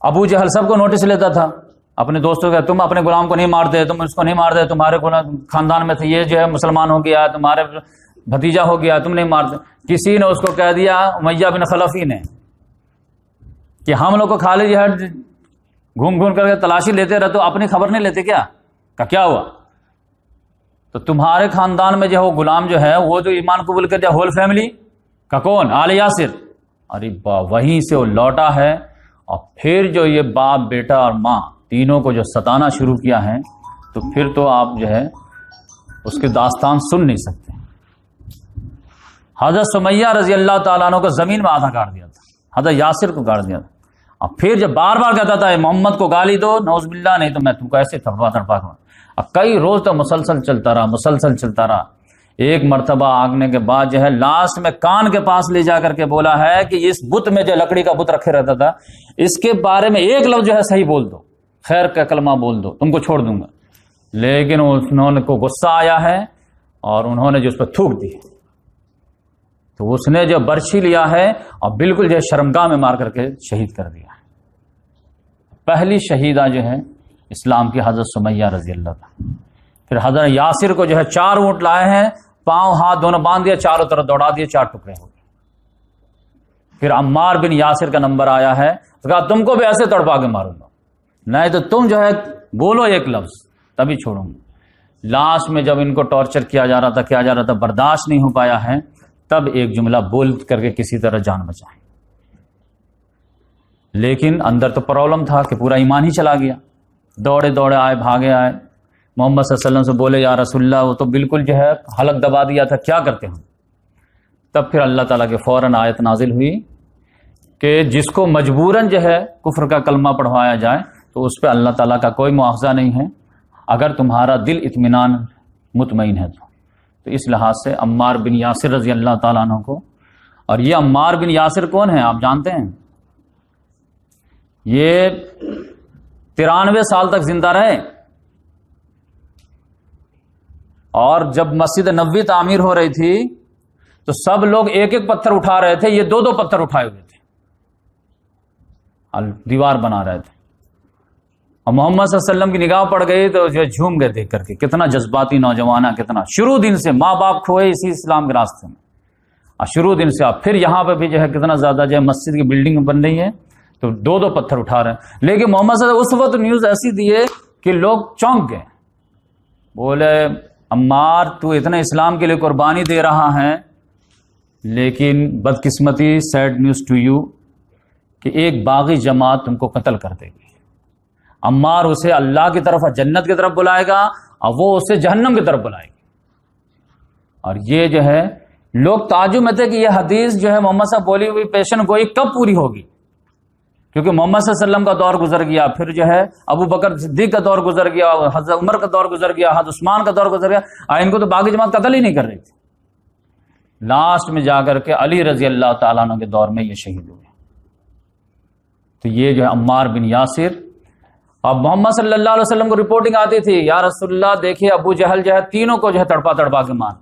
ابو جہل سب کو نوٹس لیتا تھا اپنے دوستوں کا، تم اپنے غلام کو نہیں مارتے، تم اس کو نہیں مارتے، تمہارے خاندان میں سے یہ جو ہے مسلمان ہو گیا، تمہارے بھتیجا ہو گیا، تم نہیں مارتے۔ کسی نے اس کو کہہ دیا، امیہ بن خلفی نے، کہ ہم لوگ کو خالی جو ہے گھوم گھوم کر کے تلاشی لیتے رہتے، اپنی خبر نہیں لیتے کیا ہوا؟ تو تمہارے خاندان میں جو وہ غلام جو ہے وہ جو ایمان قبول کر دیا، ہول فیملی کا کون؟ آل یاسر۔ ارے وہیں سے وہ لوٹا ہے، اور پھر جو یہ باپ بیٹا اور ماں تینوں کو جو ستانا شروع کیا ہے، تو پھر تو آپ جو ہے اس کی داستان سن نہیں سکتے۔ حضرت سمیہ رضی اللہ تعالیٰ عنہ کو زمین میں آدھا کاٹ دیا تھا، حضرت یاسر کو کاٹ دیا تھا، اور پھر جب بار بار کہتا تھا محمد کو گالی دو، نعوذ باللہ، نہیں تو میں تم کو ایسے تڑپا کروں۔ اور کئی روز تو مسلسل چلتا رہا۔ ایک مرتبہ آگنے کے بعد جو ہے لاسٹ میں کان کے پاس لے جا کر کے بولا ہے کہ اس بت میں جو لکڑی کا بت رکھے رہتا تھا، اس کے بارے میں ایک لفظ جو ہے صحیح بول دو، خیر کا کلمہ بول دو، تم کو چھوڑ دوں گا۔ لیکن انہوں نے کو غصہ آیا ہے اور انہوں نے جو اس پر تھوک دی، تو اس نے جو برچھی لیا ہے اور بالکل جو ہے شرمگاہ میں مار کر کے شہید کر دیا۔ پہلی شہیدہ جو ہے اسلام کی حضرت سمیہ رضی اللہ تعالیٰ۔ پھر حضرت یاسر کو جو ہے 4 اونٹ لائے ہیں، پاؤں ہاتھ دونوں باندھ دیا، چاروں طرف دوڑا دیے، 4 ٹکڑے ہو گئے۔ پھر عمار بن یاسر کا نمبر آیا ہے، تو کہا تم کو بھی ایسے تڑپا کے ماروں گا، نہیں تو تم جو ہے بولو ایک لفظ تبھی چھوڑوں گا۔ لاسٹ میں جب ان کو ٹارچر کیا جا رہا تھا، برداشت نہیں ہو پایا ہے، تب ایک جملہ بول کر کے کسی طرح جان بچائیں۔ لیکن اندر تو پرابلم تھا کہ پورا ایمان ہی چلا گیا۔ دوڑے آئے، بھاگے آئے، محمد صلی اللہ علیہ وسلم سے بولے یا رسول اللہ، وہ تو بالکل جو ہے حلق دبا دیا تھا، کیا کرتے ہوں؟ تب پھر اللہ تعالیٰ کے فوراً آیت نازل ہوئی کہ جس کو مجبوراً جو ہے کفر کا کلمہ پڑھوایا جائے تو اس پہ اللہ تعالیٰ کا کوئی مواخذہ نہیں ہے، اگر تمہارا دل اطمینان مطمئن ہے تو اس لحاظ سے عمار بن یاسر رضی اللہ تعالیٰ عنہ کو، اور یہ عمار بن یاسر کون ہیں آپ جانتے ہیں؟ یہ 93 سال تک زندہ رہے، اور جب مسجد نبوی تعمیر ہو رہی تھی تو سب لوگ ایک ایک پتھر اٹھا رہے تھے، یہ 2 پتھر اٹھائے ہوئے تھے، دیوار بنا رہے تھے، اور محمد صلی اللہ علیہ وسلم کی نگاہ پڑ گئی تو جو جھوم گئے دیکھ کر کے، کتنا جذباتی نوجوان ہے، کتنا شروع دن سے ماں باپ کھوئے اسی اسلام کے راستے میں، اور شروع دن سے آپ پھر یہاں پہ بھی جو ہے کتنا زیادہ جو ہے مسجد کی بلڈنگ بن رہی ہے تو 2 پتھر اٹھا رہے ہیں۔ لیکن محمد صلی اللہ علیہ وسلم اس وقت نیوز ایسی دیے کہ لوگ چونک گئے، بولے عمار تو اتنا اسلام کے لیے قربانی دے رہا ہے، لیکن بدقسمتی، سیڈ نیوز ٹو یو، کہ ایک باغی جماعت تم کو قتل کر دے گی۔ عمار اسے اللہ کی طرف، جنت کی طرف بلائے گا، اور وہ اسے جہنم کی طرف بلائے گی۔ اور یہ جو ہے لوگ تعجب میں تھے کہ یہ حدیث جو ہے محمد صاحب بولی ہوئی پیشن گوئی کب پوری ہوگی، کیونکہ محمد صلی اللہ علیہ وسلم کا دور گزر گیا، پھر جو ہے ابو بکر صدیق کا دور گزر گیا، حضرت عمر کا دور گزر گیا، حضرت عثمان کا دور گزر گیا، اور ان کو تو باقی جماعت قتل ہی نہیں کر رہی تھی۔ لاسٹ میں جا کر کے علی رضی اللہ تعالیٰ عنہ کے دور میں یہ شہید ہوئے۔ تو یہ جو ہے عمار بن یاسر، اب محمد صلی اللہ علیہ وسلم کو رپورٹنگ آتی تھی، یا رسول اللہ دیکھیے ابو جہل جو ہے تینوں کو جو ہے تڑپا کے مار،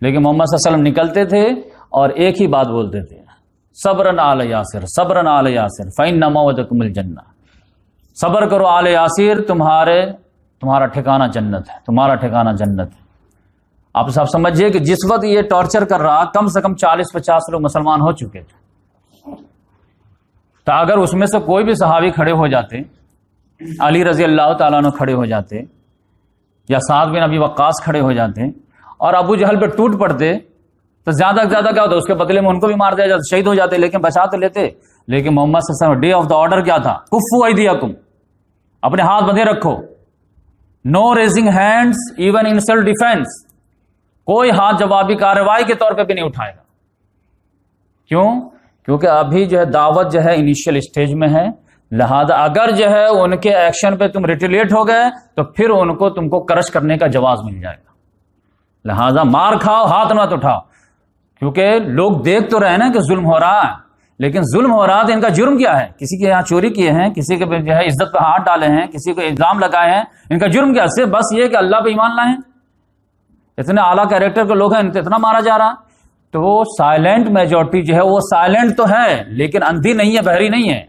لیکن محمد صلی اللہ علیہ وسلم نکلتے تھے اور ایک ہی بات بولتے تھے، صبرن آل یاسر، صبرن آل یاسر فإن موعدکم الجنہ، صبر کرو آل یاسر، تمہارا ٹھکانہ جنت ہے، تمہارا ٹھکانہ جنت ہے۔ آپ صاحب سمجھئے کہ جس وقت یہ ٹارچر کر رہا کم سے کم 40-50 لوگ مسلمان ہو چکے تھے، تو اگر اس میں سے کوئی بھی صحابی کھڑے ہو جاتے، علی رضی اللہ تعالیٰ عنہ کھڑے ہو جاتے، یا سعد بن ابی وقاص کھڑے ہو جاتے، اور ابو جہل پہ ٹوٹ پڑتے، تو زیادہ سے زیادہ کیا ہوتا، اس کے بدلے میں ان کو بھی مار دیا جاتا، شہید ہو جاتے، لیکن بچا تو لیتے۔ لیکن محمد صلی اللہ علیہ وسلم ڈے آف دا آرڈر کیا تھا؟ کفو ایدیکم، اپنے ہاتھ بندھے رکھو، no raising hands even in self defence, کوئی ہاتھ جوابی کارروائی کے طور پہ بھی نہیں اٹھائے گا۔ کیوں؟ کیونکہ ابھی جو ہے دعوت جو ہے انیشیل اسٹیج میں ہے، لہذا اگر جو ہے ان کے ایکشن پہ تم ریٹیلیٹ ہو گئے تو پھر ان کو تم کو کرش کرنے کا جواز مل جائے گا. لہذا مار کھاؤ، ہاتھ مت اٹھاؤ، کیونکہ لوگ دیکھ تو رہے نا کہ ظلم ہو رہا ہے، لیکن ظلم ہو رہا تو ان کا جرم کیا ہے؟ کسی کے یہاں چوری کیے ہیں، کسی کے جو ہے عزت پہ ہاتھ ڈالے ہیں، کسی کو الزام لگائے ہیں، ان کا جرم کیا؟ صرف بس یہ کہ اللہ پہ ایمان لائیں. اتنے اعلیٰ کیریکٹر کے لوگ ہیں، ان کو اتنا مارا جا رہا. تو وہ سائلنٹ میجورٹی جو ہے وہ سائلنٹ تو ہے لیکن اندھی نہیں ہے، بہری نہیں ہے.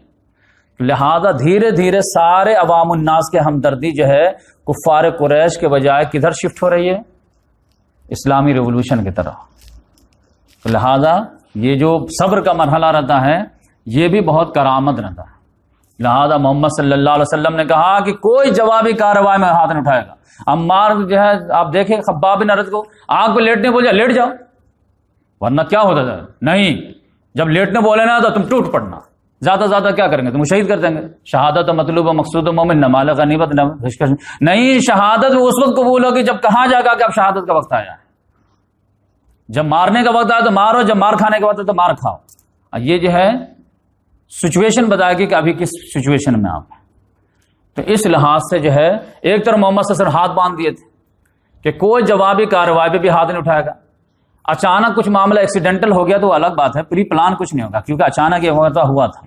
لہذا دھیرے دھیرے سارے عوام الناس کے ہمدردی جو ہے کفار قریش کے بجائے کدھر شفٹ ہو رہی ہے؟ اسلامی ریولوشن کی طرح. تو لہذا یہ جو صبر کا مرحلہ رہتا ہے یہ بھی بہت کرامت رہتا ہے. لہذا محمد صلی اللہ علیہ وسلم نے کہا کہ کوئی جوابی کارروائی میں ہاتھ نہیں اٹھائے گا. عمار جو ہے آپ دیکھیں خباب بن ارد کو آگ پہ لیٹنے بولے لیٹ جاؤ، ورنہ کیا ہوتا تھا؟ نہیں، جب لیٹنے بولے نا تو تم ٹوٹ پڑنا، زیادہ سے زیادہ کیا کریں گے؟ تم شہید کر دیں گے. شہادت مطلوب و مقصود مومن نہ مال غنیمت نہ نہیں. شہادت اس وقت قبول ہوگی جب کہا جائے گا کہ اب شہادت کا وقت آیا ہے. جب مارنے کا وقت آیا تو مارو، جب مار کھانے کا وقت آیا تو مار کھاؤ. یہ جو ہے سچویشن بتائے گی کہ ابھی کس سچویشن میں آپ ہیں. تو اس لحاظ سے جو ہے ایک طرف محمد صلی اللہ علیہ وسلم ہاتھ باندھ دیے تھے کہ کوئی جوابی کارروائی پہ بھی ہاتھ نہیں اٹھائے گا. اچانک کچھ معاملہ ایکسیڈنٹل ہو گیا تو الگ بات ہے، پری پلان کچھ نہیں ہوگا، کیونکہ اچانک یہ ہوا تھا.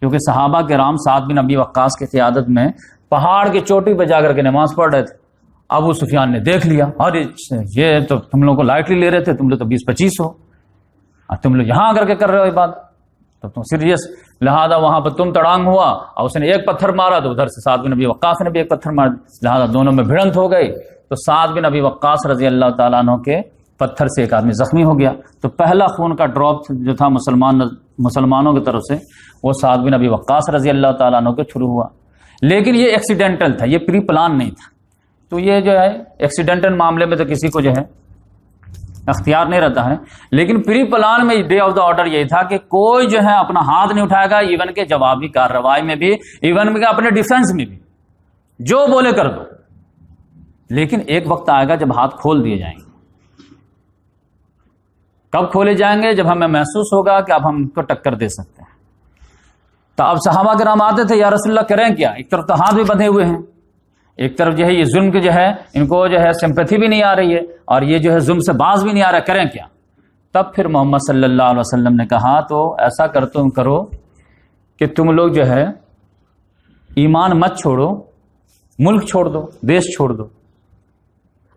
کیونکہ صحابہ کرام سعد بن ابی وقاص کی قیادت میں پہاڑ کی چوٹی پہ جا کر کے نماز پڑھ رہے تھے. ابو سفیان نے دیکھ لیا، اور یہ تو تم لوگوں کو لائٹلی لے رہے تھے، تم لوگ تو 20-25 ہو، اور تم لوگ یہاں آ کر کے کر رہے ہو عبادت، تو تم سیریس. لہذا وہاں پر تم تڑانگ ہوا اور اس نے ایک پتھر مارا تو ادھر سے سعد بن ابی وقاص نے بھی ایک پتھر مارا. لہذا دونوں میں بھڑنت ہو گئی تو سعد بن ابی وقاص رضی اللہ تعالیٰ عنہ کے پتھر سے ایک آدمی زخمی ہو گیا. تو پہلا خون کا ڈراپ جو تھا مسلمانوں کی طرف سے وہ سعد بن ابی وقاص رضی اللہ تعالیٰ عنہ کے تھرو ہوا. لیکن یہ ایکسیڈنٹل تھا، یہ پری پلان نہیں تھا. تو یہ جو ہے ایکسیڈنٹل معاملے میں تو کسی کو جو ہے اختیار نہیں رہتا ہے، لیکن پری پلان میں ڈے آف دا آرڈر یہی تھا کہ کوئی جو ہے اپنا ہاتھ نہیں اٹھائے گا، ایون کہ جوابی کارروائی میں بھی، ایون کہ اپنے ڈیفنس میں بھی، جو بولے کر دو. لیکن ایک وقت آئے گا جب ہاتھ کھول دیے جائیں گے. کب کھولے جائیں گے؟ جب ہمیں محسوس ہوگا کہ اب ہم کو ٹکر دے سکتے ہیں. تو اب صحابہ کرام آتے تھے، یا رسول اللہ کریں کیا؟ ایک طرف تو ہاتھ بھی بندھے ہوئے ہیں، ایک طرف جو ہے یہ ظلم کے جو ہے ان کو جو ہے سمپیتھی بھی نہیں آ رہی ہے، اور یہ جو ہے ظلم سے باز بھی نہیں آ رہا، کریں کیا؟ تب پھر محمد صلی اللہ علیہ وسلم نے کہا تو ایسا کرو کہ تم لوگ جو ہے ایمان مت چھوڑو، ملک چھوڑ دو، دیش چھوڑ دو،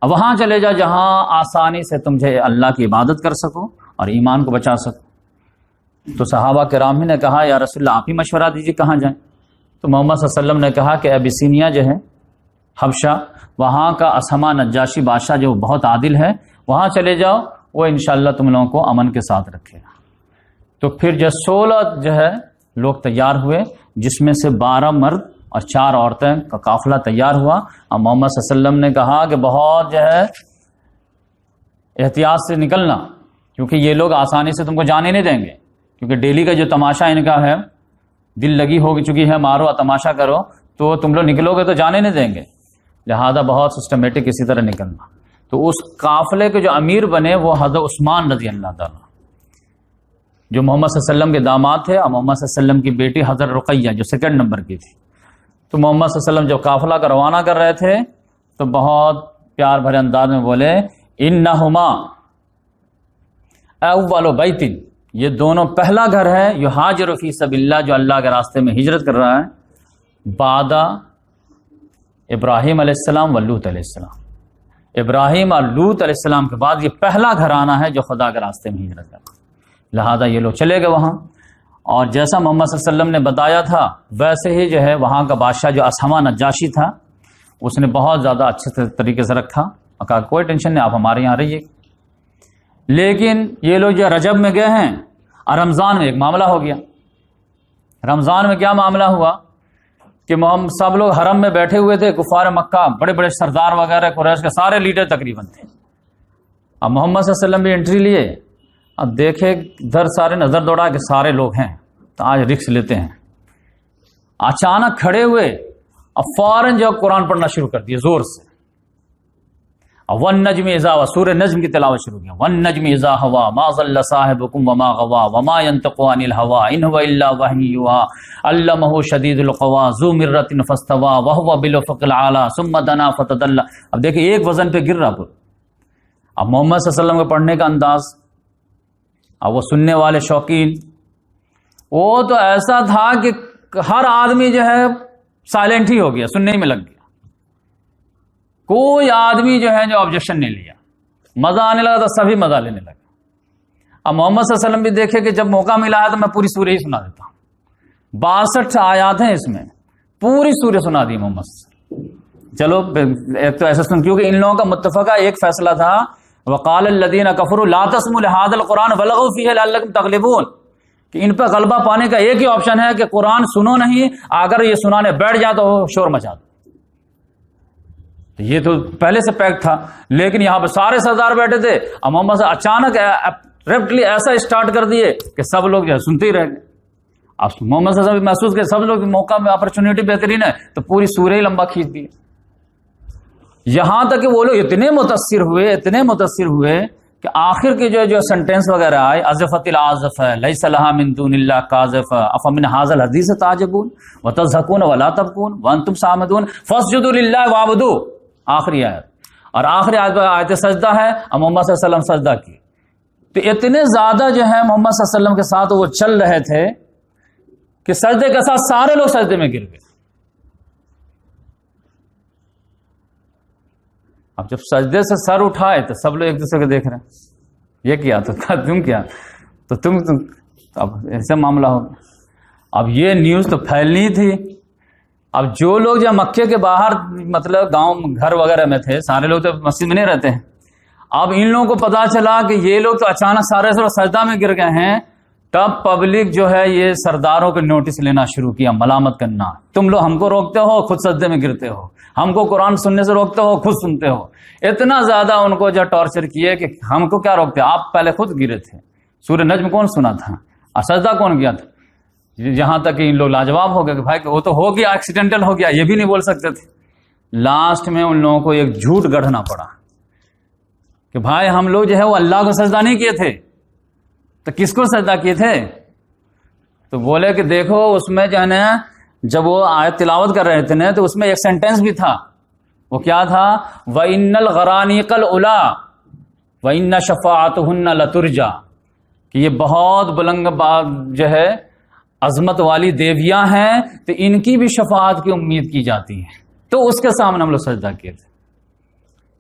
اب وہاں چلے جا جہاں آسانی سے تم جو ہے اللہ کی عبادت کر سکو اور ایمان کو بچا سکو. تو صحابہ کرام ہی نے کہا یا رسول اللہ آپ ہی مشورہ دیجیے کہاں جائیں. تو محمد صلی اللہ علیہ وسلم نے کہا کہ ابیسینیا جو ہے حبشہ، وہاں کا اسہمہ نجاشی بادشاہ جو بہت عادل ہے، وہاں چلے جاؤ، وہ انشاءاللہ تم لوگوں کو امن کے ساتھ رکھے گا. تو پھر جو 16 جو ہے لوگ تیار ہوئے، جس میں سے 12 مرد اور 4 عورتیں کا قافلہ تیار ہوا. اور محمد صلی اللہ علیہ وسلم نے کہا کہ بہت جو ہے احتیاط سے نکلنا، کیونکہ یہ لوگ آسانی سے تم کو جانے نہیں دیں گے، کیونکہ ڈیلی کا جو تماشا ان کا ہے، دل لگی ہو چکی ہے، مارو اور تماشا کرو، تو تم لوگ نکلو گے تو جانے نہیں دیں گے. لہذا بہت سسٹمیٹک اسی طرح نکلنا. تو اس قافلے کے جو امیر بنے وہ حضرت عثمان رضی اللہ تعالیٰ، جو محمد صلی اللہ علیہ وسلم کے داماد تھے، اور محمد صلی اللہ علیہ وسلم کی بیٹی حضرت رقیہ جو 2 نمبر کی تھی. تو محمد صلی اللہ علیہ وسلم جب قافلہ کا روانہ کر رہے تھے تو بہت پیار بھرے انداز میں بولے انہما اول بیت، یہ دونوں پہلا گھر ہے یہاجر فی سبیل اللہ، جو اللہ کے راستے میں ہجرت کر رہا ہے، بعد ابراہیم علیہ السلام و لوط علیہ السلام. ابراہیم اور لوط علیہ السلام کے بعد یہ پہلا گھرانہ ہے جو خدا کے راستے میں ہجرت کر رہا ہے. لہذا یہ لوگ چلے گئے وہاں، اور جیسا محمد صلی اللہ علیہ وسلم نے بتایا تھا ویسے ہی جو ہے وہاں کا بادشاہ جو اسہمہ نجاشی تھا، اس نے بہت زیادہ اچھے طریقے سے رکھا اور کہا کوئی ٹینشن نہیں، آپ ہمارے یہاں رہیے. لیکن یہ لوگ جو رجب میں گئے ہیں اور رمضان میں ایک معاملہ ہو گیا. رمضان میں کیا معاملہ ہوا کہ سب لوگ حرم میں بیٹھے ہوئے تھے، کفار مکہ بڑے بڑے سردار وغیرہ قریش کے سارے لیڈر تقریباً تھے. اب محمد صلی اللہ علیہ وسلم بھی انٹری لیے، اب دیکھے ادھر سارے نظر دوڑا کہ سارے لوگ ہیں تو آج رکس لیتے ہیں. اچانک کھڑے ہوئے، اب فوراً جو قرآن پڑھنا شروع کر دیے زور سے. والنجم اذا ہوا، سورہ نجم کی تلاوت شروع کیا، والنجم اذا ہوا ما ضل صاحبکم وما غوا وما ينطق عن الهوى ان هو الا وحی یوحى علمہ شدید القوى ذو مرۃ فاستوى وهو بالافق الاعلى ثم دنا فتدلى۔ اب دیکھیں ایک وزن پہ گر رہا پورا۔ اب محمد صلی اللہ علیہ وسلم کے پڑھنے کا انداز، اب وہ سننے والے شوقین، وہ تو ایسا تھا کہ ہر آدمی جو ہے سائلنٹ ہی ہو گیا، سننے میں لگ گیا، کوئی آدمی جو ہے جو آبجیکشن نہیں لیا، مزہ آنے لگا تو سبھی مزہ لینے لگے۔ اب محمد صلی اللہ علیہ وسلم بھی دیکھے کہ جب موقع ملا ہے تو میں پوری سورہ ہی سنا دیتا ہوں، 62 آیات ہیں اس میں، پوری سورہ سنا دی محمد صلی اللہ علیہ وسلم۔ چلو ایک تو ایسا سن، کیونکہ ان لوگوں کا متفقہ ایک فیصلہ تھا، وقال الذین کفروا لا تسمعوا لهذا القرآن والغوا فیہ لعلکم تغلبون، کہ ان پہ غلبہ پانے کا ایک ہی آپشن ہے کہ قرآن سنو نہیں، اگر یہ سنانے بیٹھ جائے تو شور مچا دو۔ یہ تو پہلے سے پیک تھا، لیکن یہاں پہ سارے سردار بیٹھے تھے، اب محمد سے اچانک ریپٹلی ایسا اسٹارٹ کر دیے کہ سب لوگ جو ہے سنتے ہی رہ گئے۔ اب محمد صلی اللہ علیہ وسلم محسوس کہ سب لوگ موقع میں اپرچونٹی بہترین ہے، تو پوری سورہ ہی لمبا کھینچ دی، یہاں تک کہ وہ لوگ اتنے متاثر ہوئے کہ آخر کی جو سنٹینس وغیرہ آئے، ازفت العازف لیس لها من دون اللہ کاذف افمن هذا الحدیث تعجبون وتضحكون ولا تبكون وانتم صامدون فاسجدوا للہ واعبدوا، آخری آیت، اور آخری آیت سجدہ ہے، اور محمد صلی اللہ علیہ وسلم سجدہ کی، تو اتنے زیادہ جو ہے محمد صلی اللہ علیہ وسلم کے ساتھ وہ چل رہے تھے کہ سجدے کے ساتھ سارے لوگ سجدے میں گر گئے۔ اب جب سجدے سے سر اٹھائے تو سب لوگ ایک دوسرے کو دیکھ رہے ہیں، یہ کیا تو تم کیا تو تم اب ایسے معاملہ ہو گیا۔ اب یہ نیوز تو پھیلنی تھی، اب جو لوگ جو مکے کے باہر مطلب گاؤں گھر وغیرہ میں تھے، سارے لوگ تو مسجد میں نہیں رہتے ہیں، اب ان لوگوں کو پتا چلا کہ یہ لوگ تو اچانک سارے سجدہ میں گر گئے ہیں، تب پبلک جو ہے یہ سرداروں کے نوٹس لینا شروع کیا، ملامت کرنا، تم لوگ ہم کو روکتے ہو خود سجدے میں گرتے ہو، ہم کو قرآن سننے سے روکتے ہو خود سنتے ہو۔ اتنا زیادہ ان کو جو ٹارچر کیے کہ ہم کو کیا روکتے، آپ پہلے خود گرے تھے، سورہ نجم کون سنا تھا اور سجدہ کون کیا تھا، یہاں تک کہ ان لوگ لاجواب ہو گئے کہ بھائی وہ تو ہو گیا، ایکسیڈنٹل ہو گیا، یہ بھی نہیں بول سکتے تھے۔ لاسٹ میں ان لوگوں کو ایک جھوٹ گڑھنا پڑا کہ بھائی ہم لوگ جو ہے وہ اللہ کو سجدہ نہیں کیے تھے، تو کس کو سجدہ کیے تھے؟ تو بولے کہ دیکھو اس میں جو ہے نا جب وہ آیت تلاوت کر رہے تھے نا تو اس میں ایک سینٹینس بھی تھا، وہ کیا تھا، وَإِنَّ الْغَرَانِيقَ الْعُلَىٰ وَإِنَّ شَفَاعَتُهُنَّ لَتُرْجَىٰ، کہ یہ بہت بلند جو ہے عظمت والی دیویاں ہیں، تو ان کی بھی شفاعت کی امید کی جاتی ہے، تو اس کے سامنے ہم لوگ سجدہ کیے تھے۔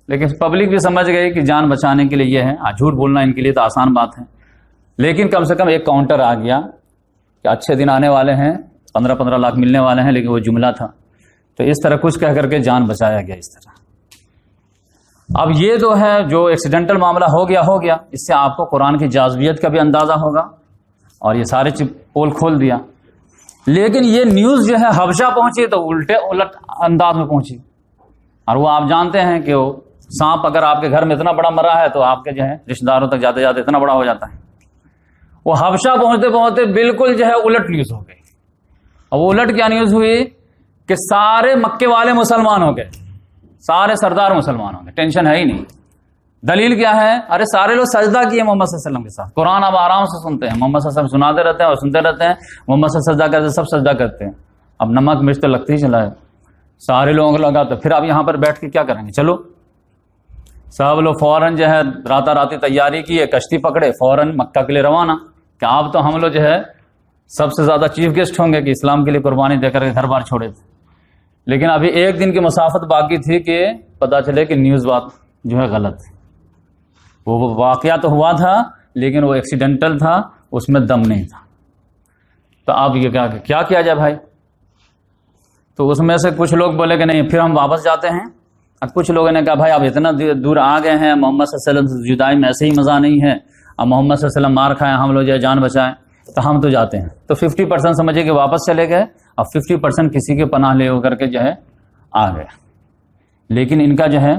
لیکن پبلک بھی سمجھ گئی کہ جان بچانے کے لیے یہ ہے، جھوٹ بولنا ان کے لیے تو آسان بات ہے، لیکن کم سے کم ایک کاؤنٹر آ گیا کہ اچھے دن آنے والے ہیں، 15 لاکھ ملنے والے ہیں، لیکن وہ جملہ تھا، تو اس طرح کچھ کہہ کر کے جان بچایا گیا اس طرح۔ اب یہ جو ہے جو ایکسیڈنٹل معاملہ ہو گیا، اس سے آپ کو قرآن کی جاذبیت کا بھی اندازہ ہوگا، اور یہ سارے پول کھول دیا۔ لیکن یہ نیوز جو ہے حبشہ پہنچی تو الٹ انداز میں پہنچی، اور وہ آپ جانتے ہیں کہ وہ سانپ اگر آپ کے گھر میں اتنا بڑا مرا ہے تو آپ کے جو ہے رشتہ داروں تک جاتے جاتے اتنا بڑا ہو جاتا ہے۔ وہ حبشہ پہنچتے پہنچتے بالکل جو ہے الٹ نیوز ہو گئی، اور وہ الٹ کیا نیوز ہوئی کہ سارے مکے والے مسلمان ہو گئے، سارے سردار مسلمان ہو گئے، ٹینشن ہے ہی نہیں۔ دلیل کیا ہے، ارے سارے لوگ سجدہ کیے محمد صلی اللہ علیہ وسلم کے ساتھ، قرآن اب آرام سے سنتے ہیں، محمد صلی اللہ علیہ وسلم سناتے رہتے ہیں اور سنتے رہتے ہیں، محمد صلی اللہ علیہ وسلم سجدہ کرتے، سب سجدہ کرتے ہیں، اب نمک مرچ تو لگتے ہی چلا ہے، سارے لوگوں کو لگا، تو پھر آپ یہاں پر بیٹھ کے کیا کریں گے؟ چلو سب لوگ فوراً جو ہے راتی تیاری کی ہے، کشتی پکڑے، فوراً مکہ کے لیے روانہ، کہ آپ تو ہم لوگ جو ہے سب سے زیادہ چیف گیسٹ ہوں گے کہ اسلام کے لیے قربانی دے کر کے گھر بار چھوڑے تھے، لیکن ابھی ایک دن کی مسافت باقی تھی کہ پتا چلے کہ نیوز بات جو ہے غلط ہے۔ وہ واقعہ تو ہوا تھا لیکن وہ ایکسیڈنٹل تھا، اس میں دم نہیں تھا، تو اب یہ کیا کیا جائے بھائی؟ تو اس میں سے کچھ لوگ بولے کہ نہیں پھر ہم واپس جاتے ہیں، اب کچھ لوگوں نے کہا بھائی اب اتنا دور آ گئے ہیں، محمد صلی اللہ علیہ وسلم سے جدائی میں ایسے ہی مزہ نہیں ہے، اب محمد صلی اللہ علیہ وسلم مار کھائیں، ہم لوگ جو ہے جان بچائیں، تو ہم تو جاتے ہیں۔ تو 50% سمجھے کہ واپس چلے گئے، اور 50% کسی کے پناہ لے ہو کر کے جو ہے آ گئے۔ لیکن ان کا جو ہے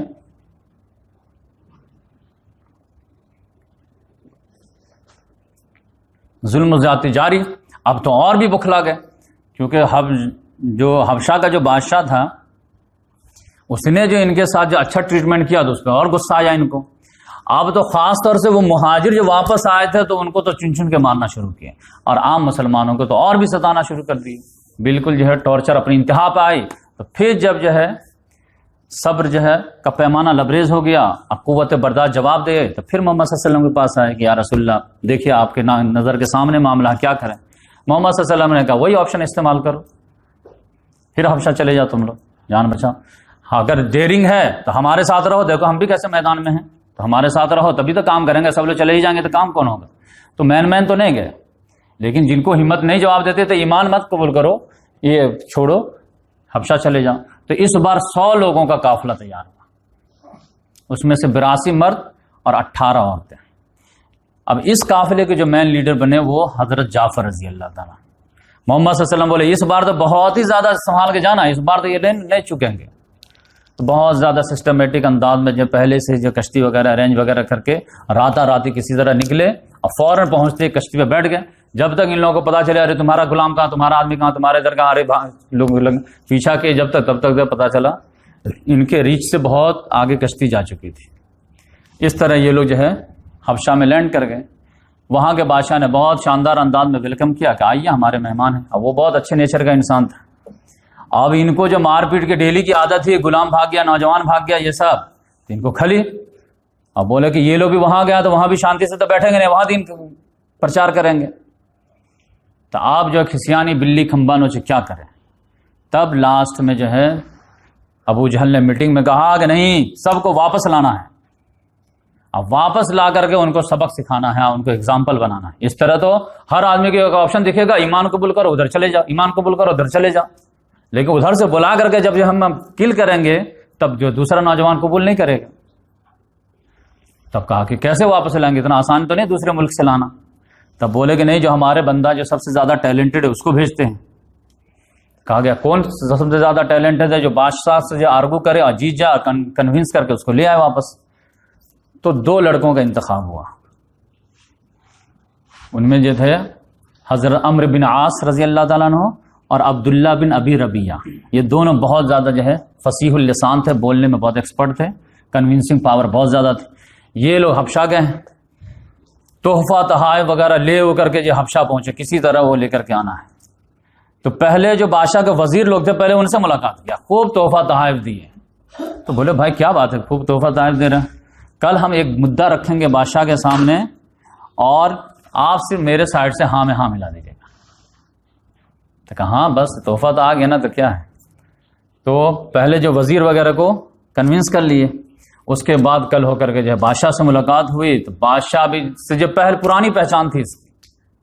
ظلم و زیادتی جاری، اب تو اور بھی بکھلا گئے، کیونکہ جو حبشہ کا جو بادشاہ تھا اس نے جو ان کے ساتھ جو اچھا ٹریٹمنٹ کیا تو اس پہ اور غصہ آیا ان کو. اب تو خاص طور سے وہ مہاجر جو واپس آئے تھے تو ان کو تو چن چن کے مارنا شروع کیے, اور عام مسلمانوں کو تو اور بھی ستانا شروع کر دی. بالکل جو ہے ٹارچر اپنی انتہا پہ آئی. تو پھر جب جو ہے صبر جو ہے کا پیمانہ لبریز ہو گیا, اب قوت برداشت جواب دے, تو پھر محمد صلی اللہ علیہ وسلم کے پاس آئے کہ یا رسول اللہ دیکھیے آپ کے نظر کے سامنے معاملہ کیا کریں. محمد صلی اللہ علیہ وسلم نے کہا وہی آپشن استعمال کرو, پھر حبشہ چلے جاؤ تم لوگ, جان بچا. اگر ڈیرنگ ہے تو ہمارے ساتھ رہو, دیکھو ہم بھی کیسے میدان میں ہیں, تو ہمارے ساتھ رہو تبھی تو کام کریں گے. سب لوگ چلے ہی جائیں گے تو کام کون ہوگا. تو مین تو نہیں گئے, لیکن جن کو ہمت نہیں جواب دیتے تو ایمان مت قبول کرو, یہ چھوڑو, حبشہ چلے جاؤ. تو اس بار 100 لوگوں کا قافلہ تیار ہوا, اس میں سے 82 مرد اور 18 عورتیں. اب اس قافلے کے جو مین لیڈر بنے وہ حضرت جعفر رضی اللہ تعالیٰ. محمد صلی اللہ علیہ وسلم بولے اس بار تو بہت ہی زیادہ سنبھال کے جانا, اس بار تو یہ نہیں چکیں گے. تو بہت زیادہ سسٹمیٹک انداز میں جو پہلے سے جو کشتی وغیرہ ارینج وغیرہ کر کے راتی کسی طرح نکلے اور فوراً پہنچتے کشتی پہ بیٹھ گئے. جب تک ان لوگوں کو پتا چلے ارے تمہارا غلام کہاں, تمہارا آدمی کہاں, تمہارے ادھر کہاں, ارے لوگ پیچھا کے جب تک تب تک پتا چلا ان کے ریچ سے بہت آگے کشتی جا چکی تھی. اس طرح یہ لوگ جو ہے حبشہ میں لینڈ کر گئے. وہاں کے بادشاہ نے بہت شاندار انداز میں ویلکم کیا کہ آئیے ہمارے مہمان ہیں. اب وہ بہت اچھے نیچر کا انسان تھا. اب ان کو جو مار پیٹ کے ڈیلی کی عادت تھی, غلام بھاگ گیا, نوجوان بھاگ گیا, یہ سب تو ان کو کھلی. اب بولے کہ یہ لوگ بھی وہاں گیا تو وہاں بھی شانتی سے تو بیٹھیں گے نہیں, وہاں دین پرچار کریں گے. تو آپ جو کھسیانی بلی کھمبا نوچے کیا کریں. تب لاسٹ میں جو ہے ابو جہل نے میٹنگ میں کہا کہ نہیں, سب کو واپس لانا ہے. اب واپس لا کر کے ان کو سبق سکھانا ہے, ان کو اگزامپل بنانا ہے. اس طرح تو ہر آدمی کو ایک آپشن دکھے گا, ایمان قبول کرو ادھر چلے جاؤ, ایمان قبول کرو ادھر چلے جاؤ. لیکن ادھر سے بلا کر کے جب ہم کل کریں گے تب جو دوسرا نوجوان قبول نہیں کرے گا. تب کہا کہ کیسے واپس لائیں گے, اتنا آسان تو نہیں دوسرے ملک سے لانا. تب بولے کہ نہیں, جو ہمارے بندہ جو سب سے زیادہ ٹیلنٹڈ ہے اس کو بھیجتے ہیں. کہا گیا کون سب سے زیادہ ٹیلنٹڈ ہے, جو بادشاہ سے جو آرگو کرے اور جیت جائے, کنونس کر کے اس کو لے آئے واپس. تو 2 لڑکوں کا انتخاب ہوا. ان میں جو تھے حضرت عمرو بن عاص رضی اللہ تعالیٰ عنہ اور عبداللہ بن ابی ربیہ. یہ دونوں بہت زیادہ جو ہے فصیح اللسان تھے, بولنے میں بہت ایکسپرٹ تھے, کنونسنگ پاور بہت زیادہ تھی. یہ لوگ حبشہ گئے ہیں, تحفہ تحائف وغیرہ لے ہو کر کے جو حبشہ پہنچے, کسی طرح وہ لے کر کے آنا ہے. تو پہلے جو بادشاہ کے وزیر لوگ تھے پہلے ان سے ملاقات کیا, خوب تحفہ تحائف دیے. تو بولے بھائی کیا بات ہے, خوب تحفہ تحائف دے رہے ہیں, کل ہم ایک مدعا رکھیں گے بادشاہ کے سامنے اور آپ صرف میرے سائڈ سے ہاں میں ہاں ملا دیجیے گا. تو کہا ہاں بس تحفہ تو آ گیا نا, تو کیا ہے. تو پہلے جو وزیر وغیرہ کو کنونس کر لیے, اس کے بعد کل ہو کر کے جو ہے بادشاہ سے ملاقات ہوئی. تو بادشاہ بھی سے جو پرانی پہچان تھی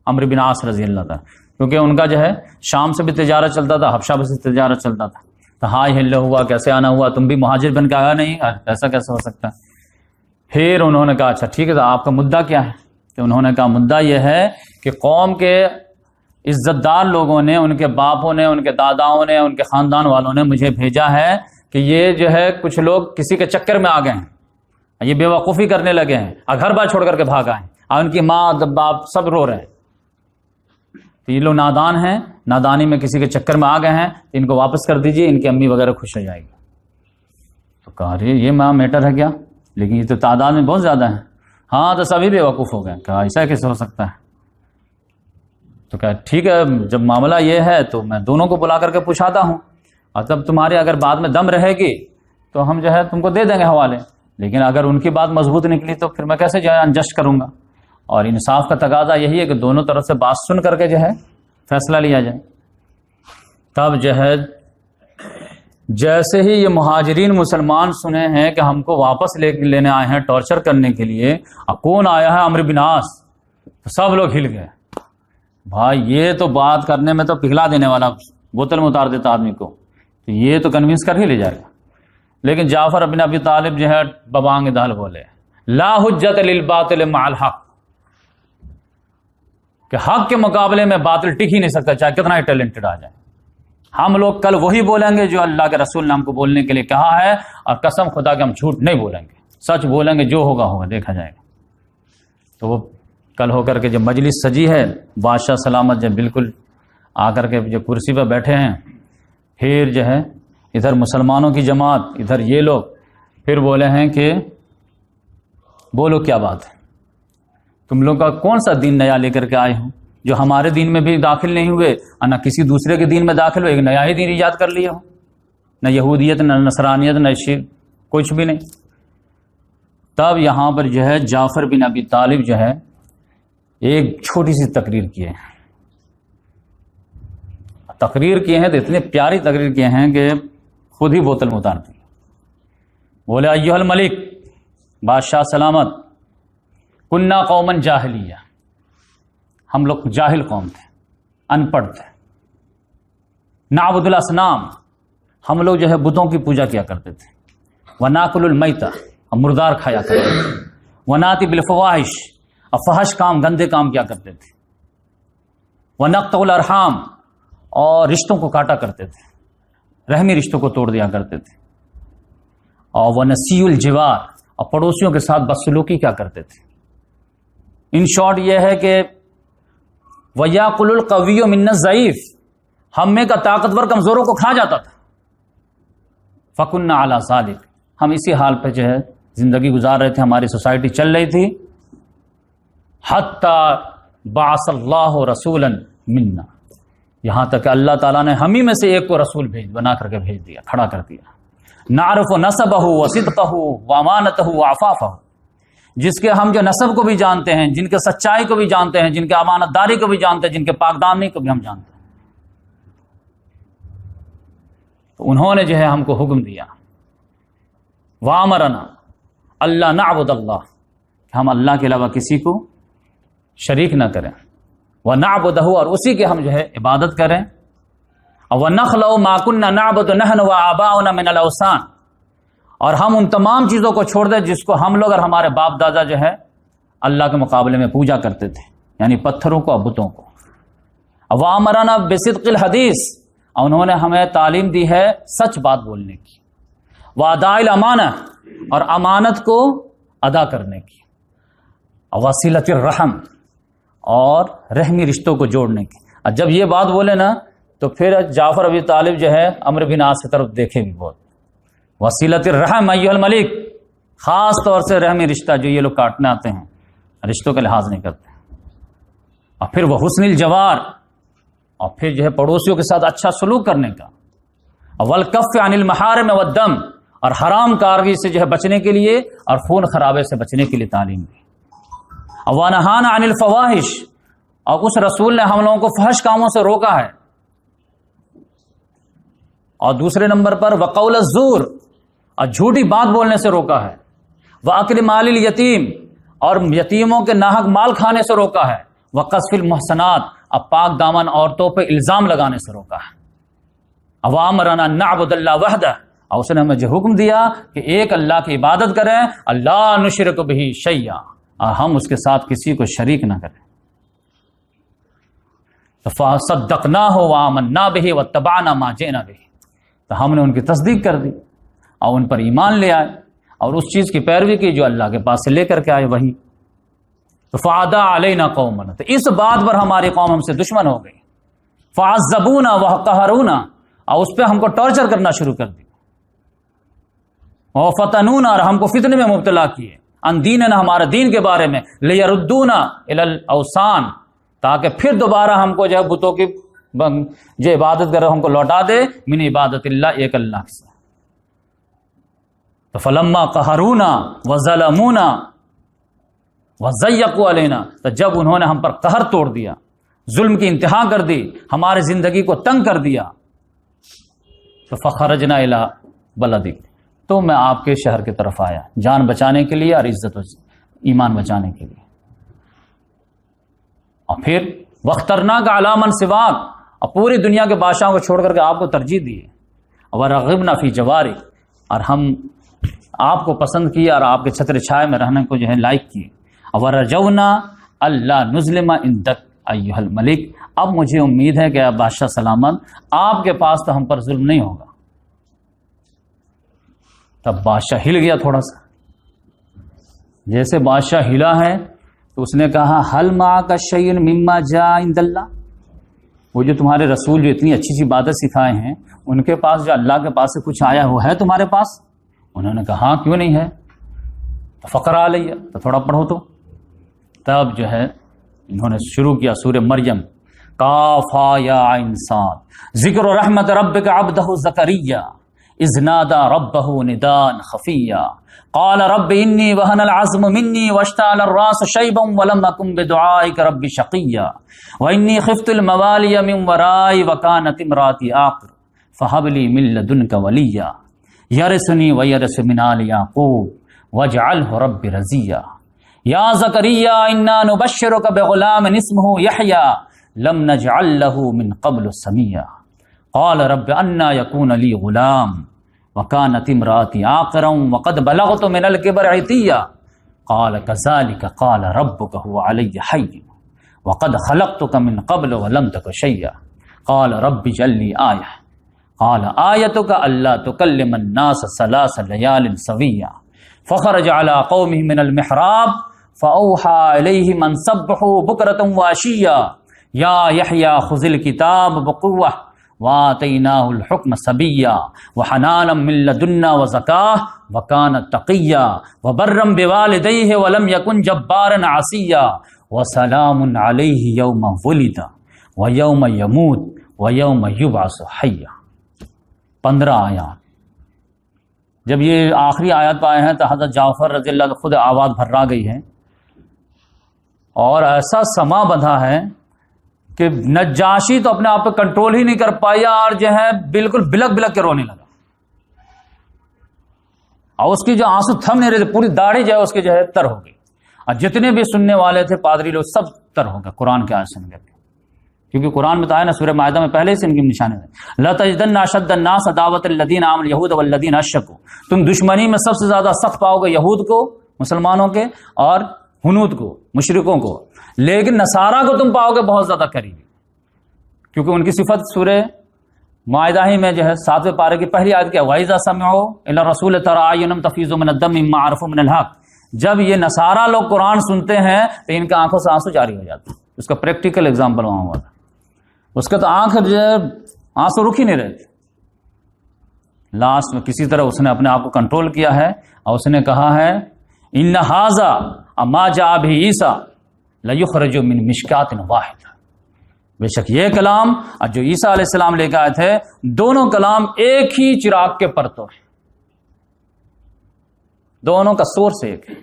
عمرو بن عاص رضی اللہ تعالیٰ, کیونکہ ان کا جو ہے شام سے بھی تجارت چلتا تھا, حبشہ سے تجارت چلتا تھا. تو ہاں ہلو ہوا, کیسے آنا ہوا, تم بھی مہاجر بن کے آیا نہیں, ایسا کیسے ہو سکتا ہے. پھر انہوں نے کہا اچھا ٹھیک ہے, تو آپ کا مدعا کیا ہے. تو انہوں نے کہا مدعا یہ ہے کہ قوم کے عزت دار لوگوں نے, ان کے باپوں نے, ان کے داداؤں نے, ان کے خاندان والوں نے مجھے بھیجا ہے کہ یہ جو ہے کچھ لوگ کسی کے چکر میں آ گئے ہیں, یہ بے وقوفی کرنے لگے ہیں, اور گھر بار چھوڑ کر کے بھاگ آئے, اور ان کی ماں باپ سب رو رہے ہیں. تو یہ لوگ نادان ہیں, نادانی میں کسی کے چکر میں آ گئے ہیں, ان کو واپس کر دیجئے, ان کی امی وغیرہ خوش ہو جائے گی. تو کہا یہ ماں میٹر ہے کیا, لیکن یہ تو تعداد میں بہت زیادہ ہیں. ہاں تو سبھی بے وقوف ہو گئے. کہا ایسا کیسے ہو سکتا ہے. تو کہا ٹھیک ہے, جب معاملہ یہ ہے تو میں دونوں کو بلا کر کے پوچھاتا ہوں, اور تب تمہاری اگر بعد میں دم رہے گی تو ہم جو ہے تم کو دے دیں گے حوالے, لیکن اگر ان کی بات مضبوط نکلی تو پھر میں کیسے جو ہے انجسٹ کروں گا. اور انصاف کا تقاضا یہی ہے کہ دونوں طرف سے بات سن کر کے جو ہے فیصلہ لیا جائے. تب جو ہے جیسے ہی یہ مہاجرین مسلمان سنے ہیں کہ ہم کو واپس لینے آئے ہیں ٹارچر کرنے کے لیے, اور کون آیا ہے, عمرو بن عاص, تو سب لوگ ہل گئے. بھائی یہ تو بات کرنے میں تو پگھلا دینے والا, بوتل میں اتار دیتا آدمی کو, تو یہ تو کنونس کر ہی لے جائے گا. لیکن جعفر بن ابی طالب جو ہے ببانگ دال بولے, لا حجت للباطل مع الحق, کہ حق کے مقابلے میں باطل ٹک ہی نہیں سکتا, چاہے کتنا ہی ٹیلنٹڈ آ جائے. ہم لوگ کل وہی بولیں گے جو اللہ کے رسول نے ہم کو بولنے کے لیے کہا ہے, اور قسم خدا کہ ہم جھوٹ نہیں بولیں گے, سچ بولیں گے, جو ہوگا ہوگا دیکھا جائے گا. تو وہ کل ہو کر کے جب مجلس سجی ہے, بادشاہ سلامت جب بالکل آ کر کے جو کرسی پہ بیٹھے ہیں, پھر جو ہے ادھر مسلمانوں کی جماعت، ادھر یہ لوگ، پھر بولے ہیں کہ بولو کیا بات ہے، تم لوگ کا کون سا دین نیا لے کر کے آئے ہو جو ہمارے دین میں بھی داخل نہیں ہوئے اور نہ کسی دوسرے کے دین میں داخل ہوئے، ایک نیا ہی دین ایجاد کر لیے ہو، نہ یہودیت نہ نصرانیت نہ شرک، کچھ بھی نہیں۔ تب یہاں پر جو ہے جعفر بن ابی طالب جو ہے ایک چھوٹی سی تقریر کیے ہیں، تو اتنے پیاری تقریر کیے ہیں کہ خود ہی بوتل میں اتار دی۔ بولے ایھا الملک، بادشاہ سلامت، کننا قوما جاہلیہ، ہم لوگ جاہل قوم تھے، ان پڑھ تھے، نعبد الاصنام، ہم لوگ جو ہے بتوں کی پوجا کیا کرتے تھے، وناکل المیتہ، ہم مردار کھایا کرتے تھے، وناتی بالفواحش، اور فحش کام گندے کام کیا کرتے تھے، ونقطع الارحام، اور رشتوں کو کاٹا کرتے تھے، رحمی رشتوں کو توڑ دیا کرتے تھے، اور ونسیء الجوار، اور پڑوسیوں کے ساتھ بدسلوکی کیا کرتے تھے۔ ان شارٹ یہ ہے کہ وَيَأْكُلُ الْقَوِيُّ مِنَّا الضَّعِيفَ، ہم میں کا طاقتور کمزوروں کو کھا جاتا تھا۔ فَكُنَّا عَلَى ذَلِكَ، ہم اسی حال پہ جو ہے زندگی گزار رہے تھے، ہماری سوسائٹی چل رہی تھی، حَتَّى بَعَثَ اللَّهُ رَسُولًا مِنَّا، یہاں تک کہ اللہ تعالیٰ نے ہم ہی میں سے ایک کو رسول بنا کر کے بھیج دیا، کھڑا کر دیا، نعرف نسبہ وصدقہ وامانتہ وعفافہ، جس کے ہم جو نسب کو بھی جانتے ہیں، جن کے سچائی کو بھی جانتے ہیں، جن کے امانت داری کو بھی جانتے ہیں، جن کے پاکدامنی کو بھی ہم جانتے ہیں۔ تو انہوں نے جو ہے ہم کو حکم دیا، وامرنا اللہ نعبد اللہ، کہ ہم اللہ کے علاوہ کسی کو شریک نہ کریں، ونعبدہ، اور اسی کے ہم جو ہے عبادت کریں، وَنَخْلَعُ مَا كُنَّا نَعْبُدُ نَحْنُ وَآبَاؤُنَا مِنَ الْأَوْثَانِ، اور ہم ان تمام چیزوں کو چھوڑ دیں جس کو ہم لوگ اور ہمارے باپ دادا جو ہے اللہ کے مقابلے میں پوجا کرتے تھے، یعنی پتھروں کو اور بتوں کو۔ وَأَمَرَنَا بِصِدْقِ الْحَدِيثِ، اور انہوں نے ہمیں تعلیم دی ہے سچ بات بولنے کی، وَأَدَاءِ الْأَمَانَةِ، اور امانت کو ادا کرنے کی، وَصِلَةِ الرَّحْمِ، اور رحمی رشتوں کو جوڑنے کی۔ اور جب یہ بات بولے نا تو پھر جعفر ابی طالب جو ہے عمرو بن عاص کی طرف دیکھے بھی بہت، وصیلۃ الرحم ایھا الملک، خاص طور سے رحمی رشتہ جو یہ لوگ کاٹنے آتے ہیں، رشتوں کا لحاظ نہیں کرتے، اور پھر وہ حسن الجوار، اور پھر جو ہے پڑوسیوں کے ساتھ اچھا سلوک کرنے کا، والکف عن المحارم والدم، اور حرام کاری سے جو ہے بچنے کے لیے اور خون خرابے سے بچنے کے لیے تعلیم دی، ونہانا عن الفواحش، اور اس رسول نے ہم لوگوں کو فحش کاموں سے روکا ہے، اور دوسرے نمبر پر وقول الزور، اور جھوٹی بات بولنے سے روکا ہے، وَأَكْلِ مَالِ الْيَتِيمِ، اور یتیموں کے ناحق مال کھانے سے روکا ہے، وَقَذْفِ الْمُحْصَنَاتِ، اب پاک دامن عورتوں پہ الزام لگانے سے روکا ہے، وَأَمَرَنَا نَعْبُدَ اللَّهَ وَحْدَهُ، اور اس نے ہمیں جو حکم دیا کہ ایک اللہ کی عبادت کریں، اللہ نشرک بہ شیئا، اور ہم اس کے ساتھ کسی کو شریک نہ کریں۔ فَصَدَّقْنَاهُ وَآمَنَّا بِهِ وَاتَّبَعْنَا مَا جِئْنَا بِهِ، تو ہم نے ان کی تصدیق کر دی اور ان پر ایمان لے آئے اور اس چیز کی پیروی کی جو اللہ کے پاس سے لے کر کے آئے وہی۔ تو فعدا علینا قومنا، تو اس بات پر ہماری قوم ہم سے دشمن ہو گئی، فعذبونا وقہرونا، اور اس پہ ہم کو ٹارچر کرنا شروع کر دی، وفتنونا، اور ہم کو فتنے میں مبتلا کیے، ان دیننا، ہمارے دین کے بارے میں، لیردونا الی الاوثان، تاکہ پھر دوبارہ ہم کو جو ہے بتوں کی جو عبادت کر رہے ہم کو لوٹا دے، من عبادت اللہ، ایک اللہ سے۔ تو فلما قہرونا وظلمونا وضیقوا علینا، تو جب انہوں نے ہم پر قہر توڑ دیا، ظلم کی انتہا کر دی، ہماری زندگی کو تنگ کر دیا، تو فخرجنا الی بلدک، تو میں آپ کے شہر کی طرف آیا، جان بچانے کے لیے اور عزت و ایمان بچانے کے لیے۔ اور پھر واخترناک علی من سواک، اور پوری دنیا کے بادشاہوں کو چھوڑ کر کے آپ کو ترجیح دی، ورغبنا فی جوارک، اور ہم آپ کو پسند کیا اور آپ کے چھتر چھائے میں رہنے کو جو ہے لائق کیے، ورجونا اللہ نظلم عندک ایھا الملک، اب مجھے امید ہے کہ اب بادشاہ سلامت آپ کے پاس تو ہم پر ظلم نہیں ہوگا۔ تب بادشاہ ہل گیا تھوڑا سا، جیسے بادشاہ ہلا ہے تو اس نے کہا حل معک شیء مما جاء عند اللہ، وہ جو تمہارے رسول جو اتنی اچھی سی باتیں سکھائے ہیں، ان کے پاس جو اللہ کے پاس سے کچھ آیا وہ ہے تمہارے پاس؟ انہوں نے کہا ہاں کیوں نہیں ہے، تو فقرہ علیہ، تو تھوڑا پڑھو تو۔ تب جو ہے انہوں نے شروع کیا سورہ مریم، کافا یا انسان ذکر رحمت ربک عبدہ زکریا اذ نادى ربه نداء خفيا قال رب إني وهن العظم مني واشتعل الرأس شيبا ولم أكن بدعائك رب شقيا وإني خفت الموالي من ورائي وكانت امرأتي عاقر فهب لي من لدنك وليا يرثني ويرث من آل يعقوب واجعله رب رضيا يا زكريا إنا نبشرك بغلام اسمه يحيى لم نجعل له من قبل سميا قال رب انا يكون لي غلام وكانت امرأتي عاقرا وقد بلغت من الكبر عتيا قال كذلك قال ربك هو علي حي وقد خلقتك من قبل ولم تك شيئا قال رب اجعل لي آية قال آيتك ألا تكلم الناس 3 ليال سويا فخرج على قومه من المحراب فأوحى إليهم أن سبحوا بكرة وعشيا يا يحيى خذ الكتاب بقوة وآتيناه الحكم صبيا وحنانا من لدنا وزكاة وكان تقيا وبرا بوالديه ولم يكن جبارا عصيا وسلام عليه يوم ولد ويوم يموت ويوم يبعث حيا۔ 15 آیات۔ جب یہ آخری آیات پہ آئے ہیں تو حضرت جعفر رضی اللہ عنہ خود آواز بھرا گئی ہے اور ایسا سما بندھا ہے کہ نجاشی تو اپنے آپ پہ کنٹرول ہی نہیں کر پایا اور جو ہے بالکل بلک بلک کے رونے لگا، اور اس کی جو آنسو تھم نہیں رہے تھے، پوری داڑھی جو ہے اس کی جو ہے تر ہو گئی، اور جتنے بھی سننے والے تھے پادری لوگ سب تر ہو گئے قرآن کے آیت سن کر کے، کیونکہ قرآن میں تو آیا نا سورہ مائدہ میں پہلے سے ان کی نشانی ہے لَتَجِدَنَّ أَشَدَّ النَّاسَ عَدَاوَةً لِلَّذِينَ آمَنُوا الْيَهُودَ وَالَّذِينَ أَشْرَكُوا، تم دشمنی میں سب سے زیادہ سخت پاؤ گے یہود کو، مسلمانوں کے، اور ہنود کو، مشرکوں کو، لیکن نصارہ کو تم پاؤ گے بہت زیادہ قریبی، کیونکہ ان کی صفت سورہ مائدہ ہی میں جو ہے 7ویں پارے کی پہلی آیت کیا وَإِذَا سَمِعُوا إِلَى الرَّسُولِ تَرَىٰ أَعْيُنَهُمْ تَفِيضُ مِنَ الدَّمِّ مِمَّا عَرَفُوا مِنَ الْحَقِّ، جب یہ نصارہ لوگ قرآن سنتے ہیں تو ان کا آنکھوں سے آنسو جاری ہو جاتے ہیں۔ اس کا پریکٹیکل ایگزامپل وہاں ہوا تھا، اس کا تو آنکھ جو ہے آنسو رک ہی نہیں رہے تھے۔ لاسٹ میں کسی طرح اس نے اپنے آپ کو کنٹرول کیا ہے اور اس نے کہا ہے ان ھذا اما جاء به عیسیٰ لیخرج من مشکاۃ واحدہ، بے شک یہ کلام اور جو عیسیٰ علیہ السلام لے کے آئے تھے دونوں کلام ایک ہی چراغ کے پرتو ہیں، دونوں کا سورس ایک ہے۔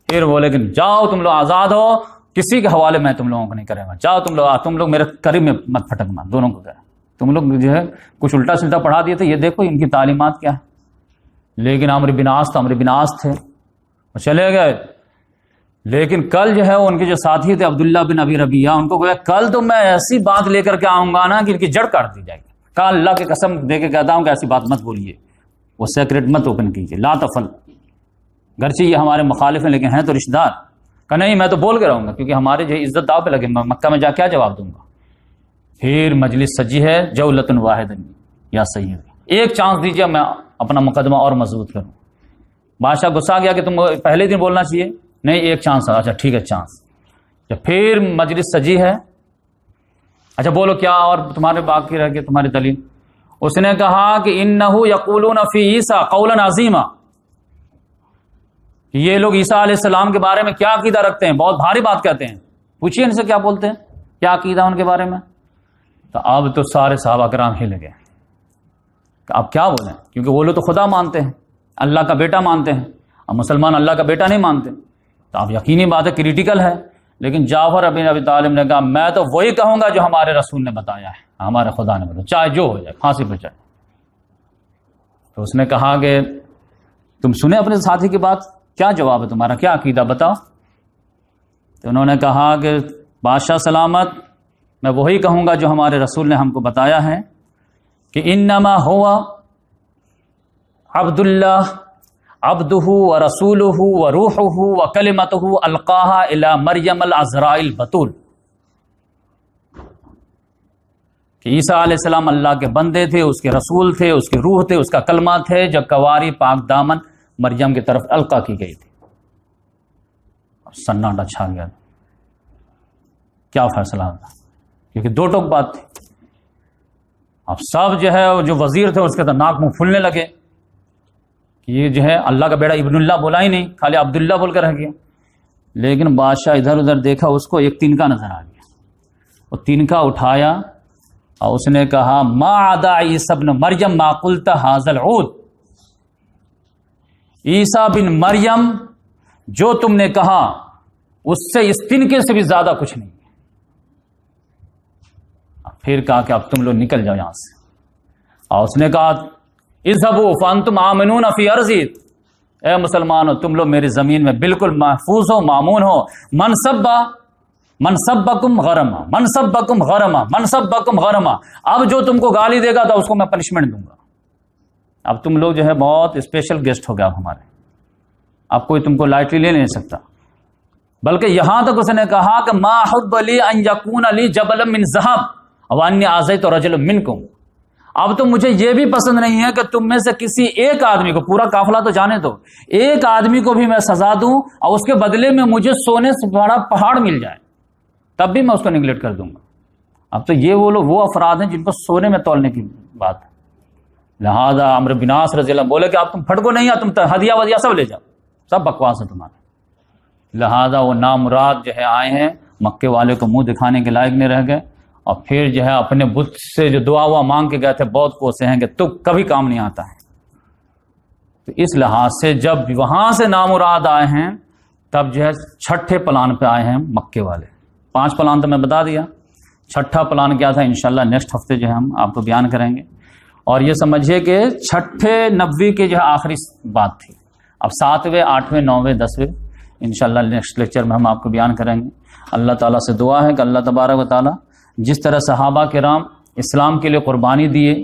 پھر بولے کہ جاؤ تم لوگ آزاد ہو، کسی کے حوالے میں تم لوگوں کو نہیں کرے گا، جاؤ تم لوگ میرے قریب میں مت پھٹکنا، دونوں کو کہے تم لوگ جو ہے کچھ الٹا سلٹا پڑھا دیے تھے، یہ دیکھو ان کی تعلیمات کیا ہے۔ لیکن عمرو بن عاص تھے وہ چلے گئے، لیکن کل جو ہے ان کے جو ساتھی تھے عبداللہ بن ابی ربیعہ، ان کو کہا کل تو میں ایسی بات لے کر کے آؤں گا نا کہ ان کی جڑ کاٹ دی جائے گی، کہا اللہ کی قسم دے کے کہتا ہوں کہ ایسی بات مت بولیے، وہ سیکرٹ مت اوپن کیجیے، لا تفل، گرچہ یہ ہمارے مخالف ہیں لیکن ہیں تو رشتہ دار، کہ نہیں میں تو بول کے رہوں گا کیونکہ ہمارے جو عزت داؤ پہ لگے، مکہ میں جا کیا جواب دوں گا۔ پھر مجلس سجی ہے جولۃ واحد یا سید، ایک چانس دیجیے میں اپنا مقدمہ اور مضبوط کروں۔ بادشاہ غصہ گیا کہ تم پہلے دن بولنا چاہیے، نہیں ایک چانس، اچھا ٹھیک ہے چانس۔ پھر مجلس سجی ہے، اچھا بولو کیا اور تمہارے باقی رہ گئے تمہاری دلیل۔ اس نے کہا کہ انہ یقولون فی عیسیٰ قولا عظیما، کہ یہ لوگ عیسیٰ علیہ السلام کے بارے میں کیا عقیدہ رکھتے ہیں، بہت بھاری بات کہتے ہیں، پوچھیے ان سے کیا بولتے ہیں، کیا عقیدہ ان کے بارے میں۔ تو اب تو سارے صحابہ کرام ہل گئے کہ اب کیا بولیں، کیونکہ وہ لوگ تو خدا مانتے ہیں، اللہ کا بیٹا مانتے ہیں، اب مسلمان اللہ کا بیٹا نہیں مانتے، تو اب یقینی بات ہے کریٹیکل ہے۔ لیکن جعفر بن ابی طالب نے کہا میں تو وہی کہوں گا جو ہمارے رسول نے بتایا ہے، ہمارے خدا نے بتایا، چاہے جو ہو جائے، پھانسی پہ چڑھے۔ تو اس نے کہا کہ تم سنے اپنے ساتھی کی بات، کیا جواب ہے تمہارا، کیا عقیدہ بتاؤ۔ تو انہوں نے کہا کہ بادشاہ سلامت، میں وہی کہوں گا جو ہمارے رسول نے ہم کو بتایا ہے کہ انما ہوا عبداللہ عبدہ ورسولہ وروحہ وکلمتہ القاہا الی مریم العذراء البتول، کہ عیسیٰ علیہ السلام اللہ کے بندے تھے، اس کے رسول تھے، اس کے روح تھے، اس کا کلمہ تھے، جو کواری پاک دامن مریم کی طرف القا کی گئی تھی۔ سناٹا چھا گیا، کیا فیصلہ ہوتا۔ کیونکہ دو ٹوک بات تھی. اب سب جو ہے جو وزیر تھے اس کے تو ناک منہ پھولنے لگے کہ یہ جو ہے اللہ کا بیڑا ابن اللہ بولا ہی نہیں، خالی عبداللہ بول کر رہ گیا. لیکن بادشاہ ادھر ادھر دیکھا، اس کو ایک تنکا نظر آ گیا. وہ تنکا اٹھایا اور اس نے کہا ما عدا عیسی ابن مریم ما قلت ھذا العود، عیسیٰ بن مریم جو تم نے کہا اس سے اس تنکے سے بھی زیادہ کچھ نہیں. پھر کہا کہ اب تم لوگ نکل جاؤ یہاں سے. اور اس نے کہا اذهبوا فانتم آمنون فی ارضی، اے مسلمانوں تم لوگ میری زمین میں بالکل محفوظ ہو، مامون ہو. من سبکم غرما، من سبکم غرما، من سبکم غرما. اب جو تم کو گالی دے گا تو اس کو میں پنشمنٹ دوں گا. اب تم لوگ جو ہے بہت اسپیشل گیسٹ ہو گیا ہمارے، اب کوئی تم کو لائٹلی لے نہیں سکتا. بلکہ یہاں تک اس نے کہا کہ ما حب لی ان یکون لی جبل من ذهب وانی آذیت رجل منکم. اب تو مجھے یہ بھی پسند نہیں ہے کہ تم میں سے کسی ایک آدمی کو، پورا قافلہ تو جانے دو، ایک آدمی کو بھی میں سزا دوں اور اس کے بدلے میں مجھے سونے سے بڑا پہاڑ مل جائے تب بھی میں اس کو نگلیکٹ کر دوں گا. اب تو یہ وہ لوگ وہ افراد ہیں جن کو سونے میں تولنے کی بات ہے. لہذا عمرو بن عاص رضی اللہ بولے کہ اب تم پھٹکو نہیں، تم ہدیہ ودیہ سب لے جاؤ، سب بکواس ہے تمہارے. لہذا وہ نامراد جو ہے آئے ہیں، مکے والے کو منہ دکھانے کے لائق نہیں رہ گئے. اور پھر جو ہے اپنے بت سے جو دعا ہوا مانگ کے گئے تھے بہت کوسے ہیں کہ تو کبھی کام نہیں آتا ہے. تو اس لحاظ سے جب وہاں سے نامراد آئے ہیں تب جو ہے چھٹے پلان پہ آئے ہیں مکے والے. 5 پلان تو میں بتا دیا، چھٹا پلان کیا تھا انشاءاللہ نیکسٹ ہفتے جو ہے ہم آپ کو بیان کریں گے. اور یہ سمجھیے کہ چھٹے نبوی کی جو ہے آخری بات تھی. اب 7ویں 8ویں 9ویں 10ویں انشاءاللہ نیکسٹ لیکچر میں ہم آپ کو بیان کریں گے. اللہ تعالیٰ سے دعا ہے کہ اللہ تبارک و تعالیٰ جس طرح صحابہ کرام اسلام کے لیے قربانی دیے،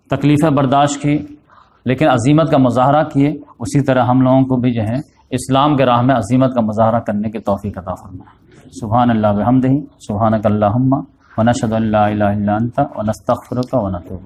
تکلیفیں برداشت کی، لیکن عظیمت کا مظاہرہ کیے، اسی طرح ہم لوگوں کو بھی جو ہے اسلام کے راہ میں عظیمت کا مظاہرہ کرنے کی توفیق عطا فرمائے. سبحان اللہ بحمدہ، سبحانک اللہم ونشہد ان لا الہ الا انت ونستغفرک ونتوب.